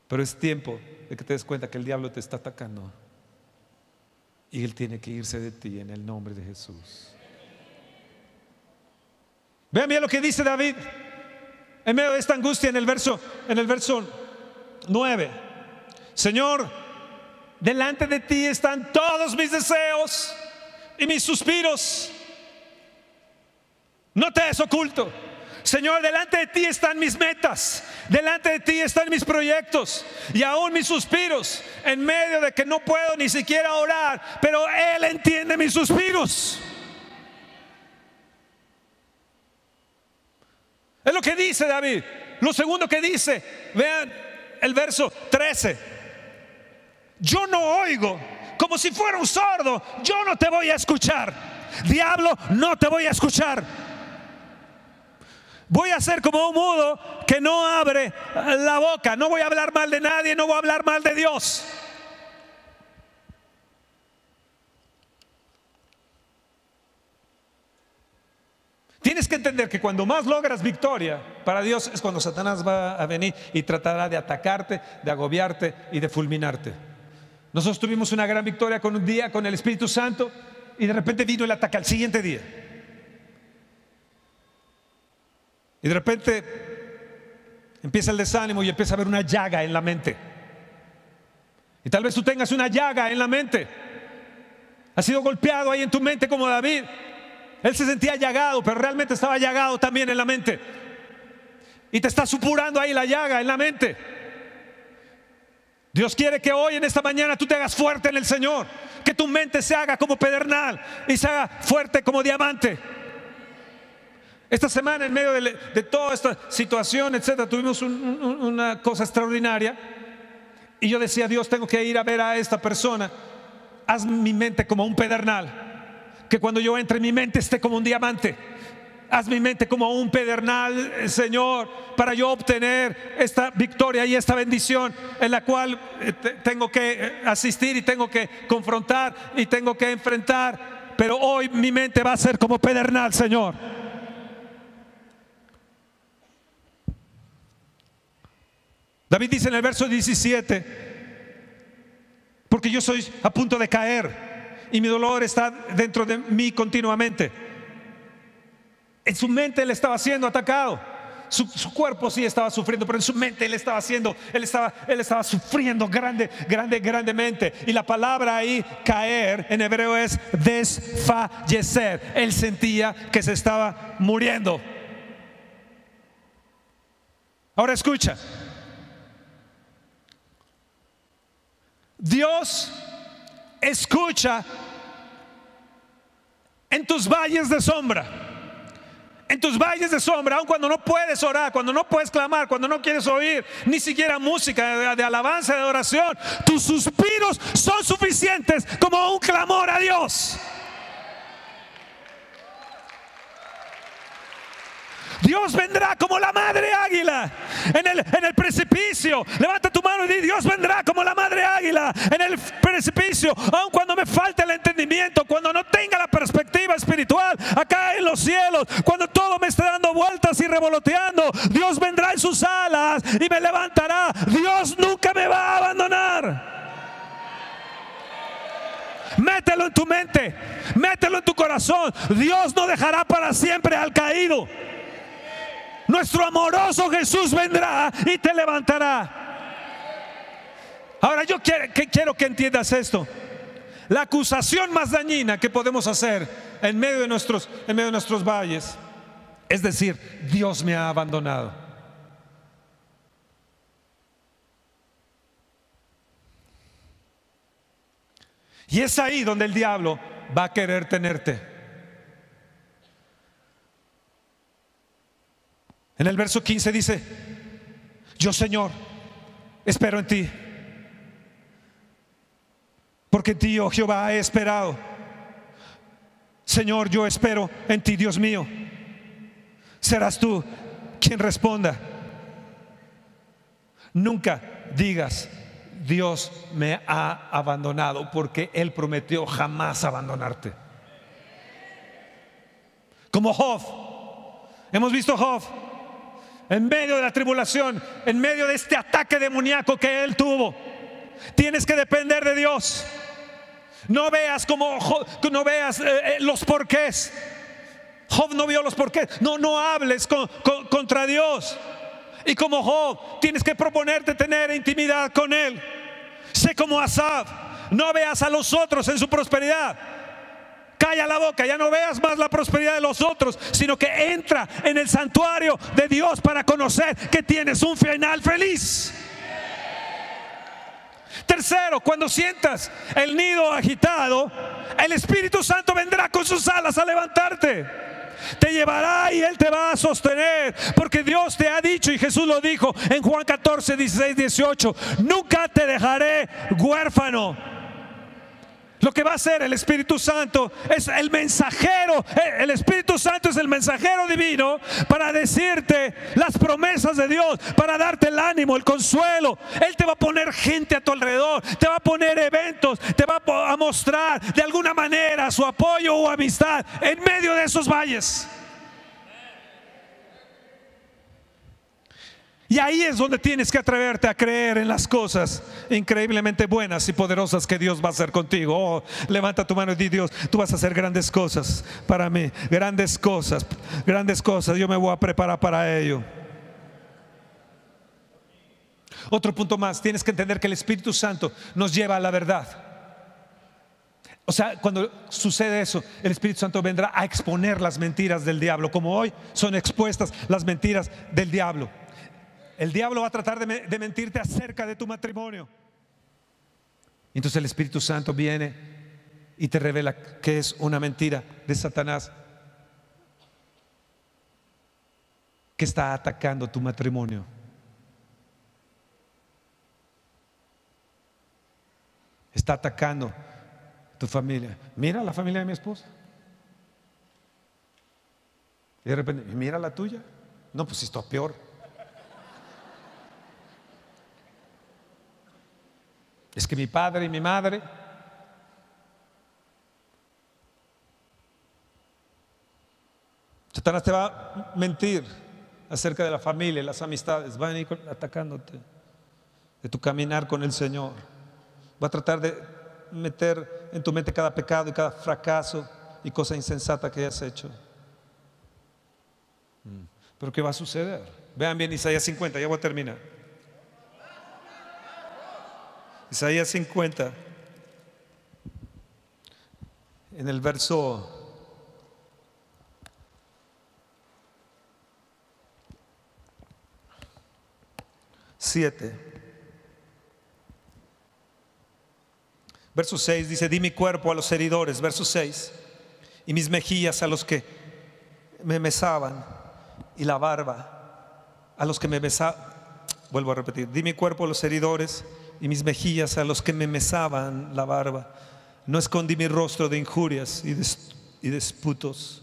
Pero es tiempo de que te des cuenta que el diablo te está atacando y él tiene que irse de ti en el nombre de Jesús. Vean bien lo que dice David en medio de esta angustia en el verso 9. Señor, delante de ti están todos mis deseos y mis suspiros. No te es oculto. Señor, delante de ti están mis metas, delante de ti están mis proyectos y aún mis suspiros, en medio de que no puedo ni siquiera orar, pero Él entiende mis suspiros. Es lo que dice David. Lo segundo que dice, vean el verso 13. Yo no oigo, como si fuera un sordo. Yo no te voy a escuchar. Diablo, no te voy a escuchar. Voy a ser como un mudo que no abre la boca. No voy a hablar mal de nadie, no voy a hablar mal de Dios. Tienes que entender que cuando más logras victoria para Dios es cuando Satanás va a venir y tratará de atacarte, de agobiarte y de fulminarte. Nosotros tuvimos una gran victoria con un día con el Espíritu Santo y de repente vino el ataque al siguiente día. Y de repente empieza el desánimo y empieza a haber una llaga en la mente. Y tal vez tú tengas una llaga en la mente. Has sido golpeado ahí en tu mente como David. Él se sentía llagado, pero realmente estaba llagado también en la mente. Y te está supurando ahí la llaga en la mente. Dios quiere que hoy en esta mañana tú te hagas fuerte en el Señor. Que tu mente se haga como pedernal y se haga fuerte como diamante. Esta semana, en medio de toda esta situación, etcétera, tuvimos una cosa extraordinaria. Y yo decía: Dios, tengo que ir a ver a esta persona. Haz mi mente como un pedernal. Que cuando yo entre, mi mente esté como un diamante. Haz mi mente como un pedernal, Señor, para yo obtener esta victoria y esta bendición en la cual tengo que asistir y tengo que confrontar y tengo que enfrentar. Pero hoy mi mente va a ser como pedernal, Señor. David dice en el verso 17: porque yo soy a punto de caer y mi dolor está dentro de mí continuamente. En su mente él estaba siendo atacado. Su cuerpo sí estaba sufriendo, pero en su mente él estaba sufriendo grandemente. Y la palabra ahí, caer, en hebreo es desfallecer. Él sentía que se estaba muriendo. Ahora escucha. Dios escucha en tus valles de sombra. En tus valles de sombra, aun cuando no puedes orar, cuando no puedes clamar, cuando no quieres oír ni siquiera música de alabanza, de oración, tus suspiros son suficientes como un clamor a Dios. Dios vendrá como la madre águila en el precipicio. Levanta tu mano y di: Dios vendrá como la madre águila en el precipicio. Aun cuando me falte el entendimiento, cuando no tenga la perspectiva espiritual acá en los cielos, cuando todo me esté dando vueltas y revoloteando, Dios vendrá en sus alas y me levantará. Dios nunca me va a abandonar. Mételo en tu mente, mételo en tu corazón. Dios no dejará para siempre al caído. Nuestro amoroso Jesús vendrá y te levantará. Ahora yo quiero que entiendas esto. La acusación más dañina que podemos hacer en medio de nuestros valles es decir: Dios me ha abandonado. Y es ahí donde el diablo va a querer tenerte. En el verso 15 dice: yo, Señor, espero en ti, porque en ti, oh Jehová, he esperado. Señor, yo espero en ti, Dios mío. Serás tú quien responda. Nunca digas: Dios me ha abandonado, porque Él prometió jamás abandonarte. Como Job. Hemos visto Job en medio de la tribulación, en medio de este ataque demoníaco que él tuvo. Tienes que depender de Dios. No veas los porqués. Job no vio los porqués. No hables contra Dios. Y como Job, tienes que proponerte tener intimidad con Él. Sé como Asaf. No veas a los otros en su prosperidad. Calla la boca, ya no veas más la prosperidad de los otros, sino que entra en el santuario de Dios para conocer que tienes un final feliz. Tercero, cuando sientas el nido agitado, el Espíritu Santo vendrá con sus alas a levantarte. Te llevará y Él te va a sostener, porque Dios te ha dicho, y Jesús lo dijo en Juan 14, 16, 18: nunca te dejaré huérfano. Lo que va a hacer el Espíritu Santo es el mensajero. El Espíritu Santo es el mensajero divino para decirte las promesas de Dios, para darte el ánimo, el consuelo. Él te va a poner gente a tu alrededor, te va a poner eventos, te va a mostrar de alguna manera su apoyo o amistad en medio de esos valles. Y ahí es donde tienes que atreverte a creer en las cosas increíblemente buenas y poderosas que Dios va a hacer contigo. Oh, levanta tu mano y di: Dios, tú vas a hacer grandes cosas para mí, grandes cosas, grandes cosas. Yo me voy a preparar para ello. Otro punto más, tienes que entender que el Espíritu Santo nos lleva a la verdad. O sea, cuando sucede eso, el Espíritu Santo vendrá a exponer las mentiras del diablo, como hoy son expuestas las mentiras del diablo. El diablo va a tratar de mentirte acerca de tu matrimonio. Entonces el Espíritu Santo viene y te revela que es una mentira de Satanás, que está atacando tu matrimonio. Está atacando tu familia. Mira la familia de mi esposa. Y de repente, mira la tuya. No, pues esto es peor. Es que mi padre y mi madre. Satanás te va a mentir acerca de la familia, las amistades. Va a venir atacándote de tu caminar con el Señor. Va a tratar de meter en tu mente cada pecado y cada fracaso y cosa insensata que hayas hecho. Pero ¿qué va a suceder? Vean bien Isaías 50, ya voy a terminar. Isaías 50, en el verso 7. Verso 6 dice: di mi cuerpo a los heridores. Verso 6: y mis mejillas a los que me mesaban, y la barba a los que me besaban. Vuelvo a repetir: di mi cuerpo a los heridores, y mis mejillas a los que me mesaban la barba. No escondí mi rostro de injurias y disputos.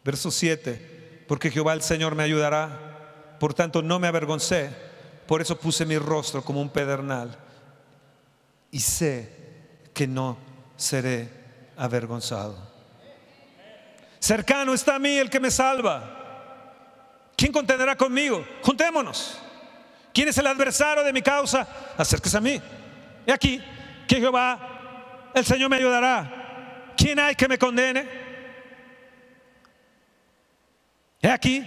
Verso 7: porque Jehová el Señor me ayudará, por tanto no me avergoncé. Por eso puse mi rostro como un pedernal, y sé que no seré avergonzado. Cercano está a mí el que me salva. ¿Quién contenderá conmigo? Juntémonos. ¿Quién es el adversario de mi causa? Acérquese a mí. He aquí que Jehová el Señor me ayudará. ¿Quién hay que me condene? He aquí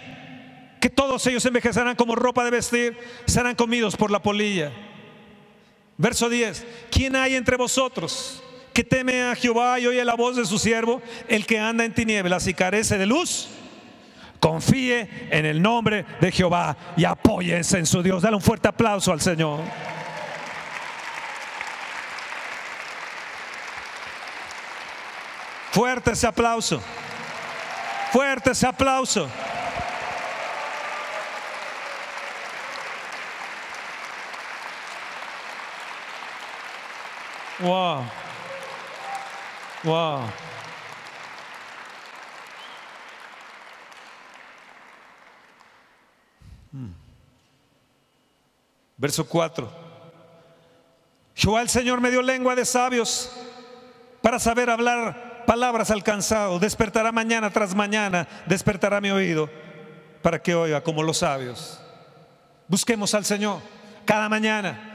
que todos ellos envejecerán como ropa de vestir, serán comidos por la polilla. Verso 10: ¿quién hay entre vosotros que teme a Jehová y oye la voz de su siervo? El que anda en tinieblas y carece de luz, confíe en el nombre de Jehová y apóyense en su Dios. Dale un fuerte aplauso al Señor. Fuerte ese aplauso. Fuerte ese aplauso. Wow. Wow. Verso 4: Jehová el Señor me dio lengua de sabios para saber hablar palabras al cansado. Despertará mañana tras mañana, despertará mi oído para que oiga como los sabios. Busquemos al Señor cada mañana.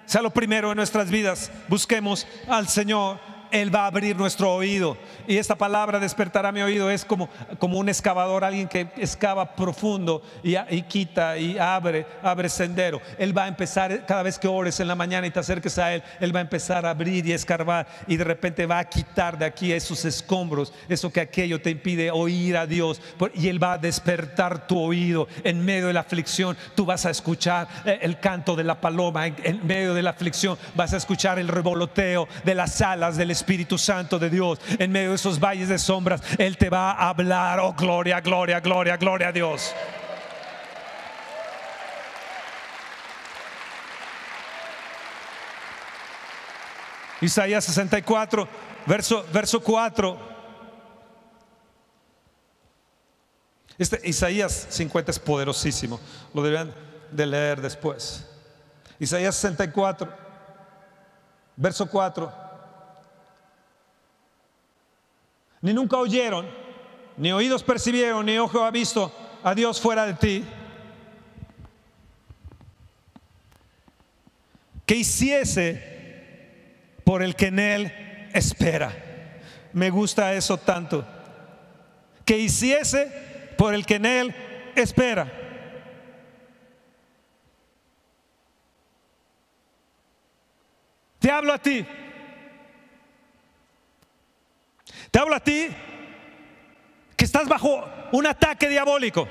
Sea lo primero en nuestras vidas. Busquemos al Señor. Él va a abrir nuestro oído. Y esta palabra despertará mi oído es como un excavador, alguien que excava profundo y quita y abre sendero. Él va a empezar, cada vez que ores en la mañana y te acerques a Él, Él va a empezar a abrir y escarbar, y de repente va a quitar de aquí esos escombros, eso que aquello te impide oír a Dios. Y Él va a despertar tu oído en medio de la aflicción. Tú vas a escuchar el canto de la paloma. En medio de la aflicción vas a escuchar el revoloteo de las alas del Espíritu Santo de Dios. En medio de esos valles de sombras, Él te va a hablar. Oh, gloria, gloria, gloria, gloria a Dios. Isaías 64, verso 4. Isaías 50 es poderosísimo. Lo deberían de leer después. Isaías 64, verso 4. Ni nunca oyeron, ni oídos percibieron, ni ojo ha visto a Dios fuera de ti. hiciese por el que en él espera. Me gusta eso tanto. Que hiciese por el que en él espera. Te hablo a ti. Te hablo a ti que estás bajo un ataque diabólico.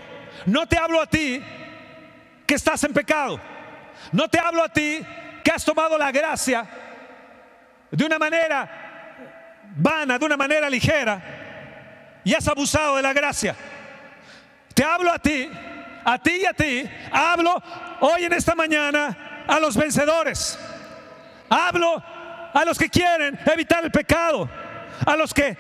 No te hablo a ti que estás en pecado. No te hablo a ti que has tomado la gracia de una manera vana, de una manera ligera, y has abusado de la gracia. Te hablo a ti y a ti. Hablo hoy en esta mañana a los vencedores. Hablo a los que quieren evitar el pecado, a los que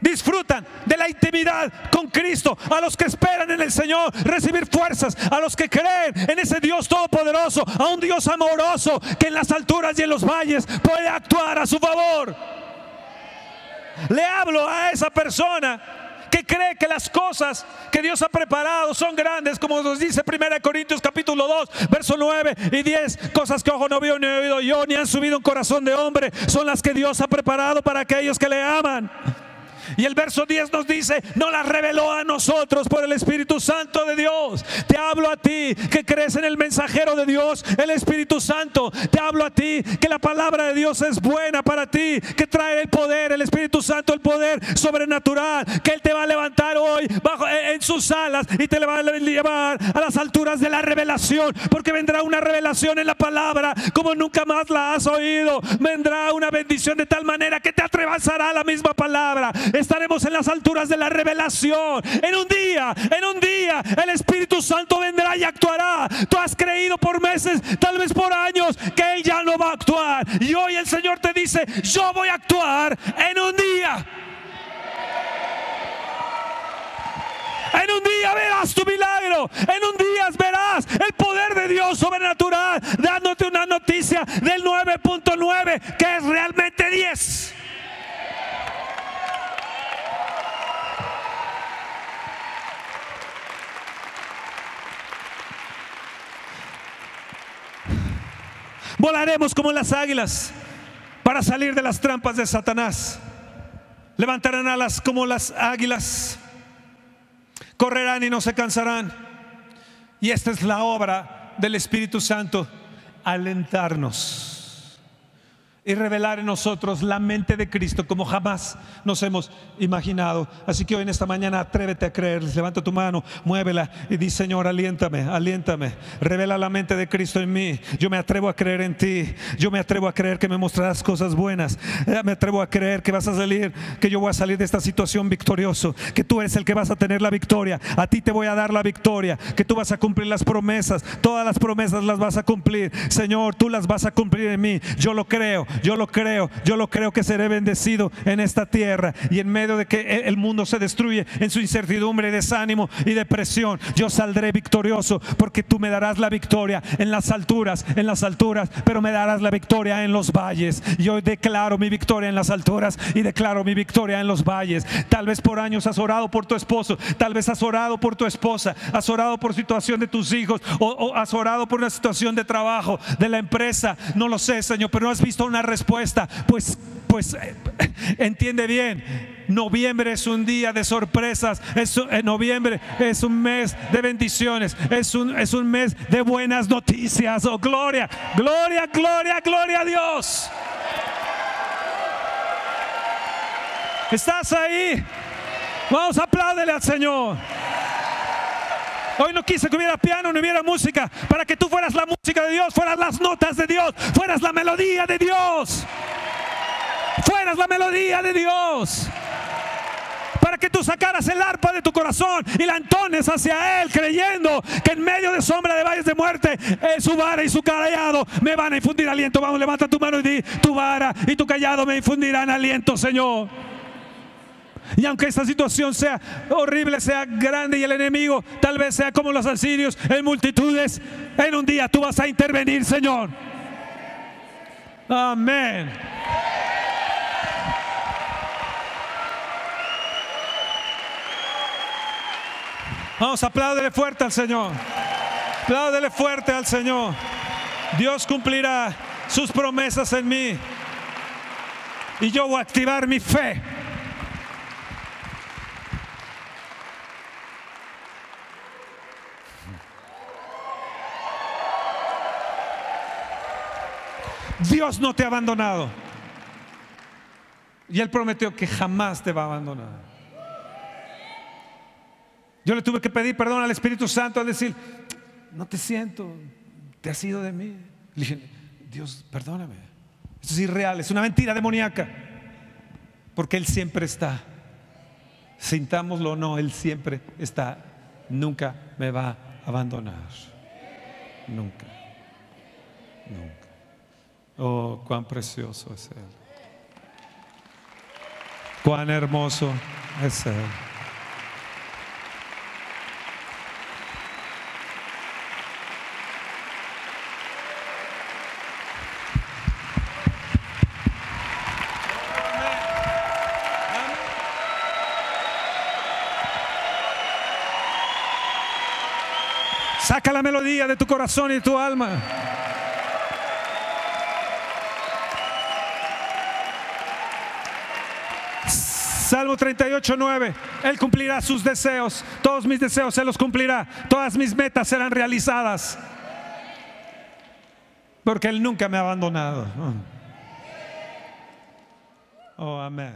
disfrutan de la intimidad con Cristo, a los que esperan en el Señor recibir fuerzas, a los que creen en ese Dios todopoderoso, a un Dios amoroso que en las alturas y en los valles puede actuar a su favor. Le hablo a esa persona que cree que las cosas que Dios ha preparado son grandes, como nos dice 1 Corintios capítulo 2, verso 9 y 10. Cosas que ojo no vio, ni oído yo, ni han subido en corazón de hombre, son las que Dios ha preparado para aquellos que le aman. Y el verso 10 nos dice: no las reveló a nosotros por el Espíritu Santo de Dios. Te hablo a ti que crees en el mensajero de Dios, el Espíritu Santo. Te hablo a ti que la palabra de Dios es buena para ti, que trae el poder, el Espíritu Santo, el poder sobrenatural, que Él te va a levantar hoy en sus alas y te va a llevar a las alturas de la revelación, porque vendrá una revelación en la palabra como nunca más la has oído. Vendrá una bendición de tal manera que te atravesará la misma palabra. Estaremos en las alturas de la revelación. En un día el Espíritu Santo vendrá y actuará. Tú has creído por meses, tal vez por años, que Él ya no va a actuar, y hoy el Señor te dice: yo voy a actuar en un día. En un día verás tu milagro. En un día verás el poder de Dios sobrenatural, dándote una noticia del 9.9 que es realmente 10. Volaremos como las águilas para salir de las trampas de Satanás. Levantarán alas como las águilas. Correrán y no se cansarán. Y esta es la obra del Espíritu Santo: alentarnos y revelar en nosotros la mente de Cristo como jamás nos hemos imaginado. Así que hoy en esta mañana atrévete a creer. Levanta tu mano, muévela y di: Señor, aliéntame, aliéntame, revela la mente de Cristo en mí. Yo me atrevo a creer en ti. Yo me atrevo a creer que me mostrarás cosas buenas. Me atrevo a creer que vas a salir, que yo voy a salir de esta situación victorioso, que tú eres el que vas a tener la victoria. A ti te voy a dar la victoria, que tú vas a cumplir las promesas. Todas las promesas las vas a cumplir, Señor. Tú las vas a cumplir en mí. Yo lo creo. Yo lo creo que seré bendecido en esta tierra, y en medio de que el mundo se destruye en su incertidumbre, desánimo y depresión, yo saldré victorioso, porque tú me darás la victoria en las alturas, pero me darás la victoria en los valles. Yo declaro mi victoria en las alturas y declaro mi victoria en los valles. Tal vez por años has orado por tu esposo, tal vez has orado por tu esposa, has orado por situación de tus hijos, o has orado por una situación de trabajo, de la empresa, no lo sé, Señor, pero no has visto una respuesta. Pues entiende bien, noviembre es un día de sorpresas. Noviembre es un mes de bendiciones, es un mes de buenas noticias. Oh, gloria, gloria, gloria, gloria a Dios. ¿Estás ahí? Vamos a aplaudirle al Señor. Hoy no quise que hubiera piano, no hubiera música, para que tú fueras la música de Dios, fueras las notas de Dios, fueras la melodía de Dios, fueras la melodía de Dios, para que tú sacaras el arpa de tu corazón y la entones hacia Él, creyendo que en medio de sombra de valles de muerte, su vara y su callado me van a infundir aliento. Vamos, levanta tu mano y di: tu vara y tu callado me infundirán aliento, Señor. Y aunque esta situación sea horrible, sea grande, y el enemigo tal vez sea como los asirios en multitudes, en un día tú vas a intervenir, Señor. Amén. Vamos, apláudele fuerte al Señor. Apláudele fuerte al Señor. Dios cumplirá sus promesas en mí. Y yo voy a activar mi fe. Dios no te ha abandonado. Y Él prometió que jamás te va a abandonar. Yo le tuve que pedir perdón al Espíritu Santo al decir: no te siento, te has ido de mí. Le dije: Dios, perdóname. Esto es irreal, es una mentira demoníaca. Porque Él siempre está. Sintámoslo o no, Él siempre está. Nunca me va a abandonar. Nunca. Nunca. Oh, cuán precioso es Él. Cuán hermoso es Él. Saca la melodía de tu corazón y de tu alma. Salmo 38:9. Él cumplirá sus deseos. Todos mis deseos Él los cumplirá. Todas mis metas serán realizadas. Porque Él nunca me ha abandonado. Oh, amén.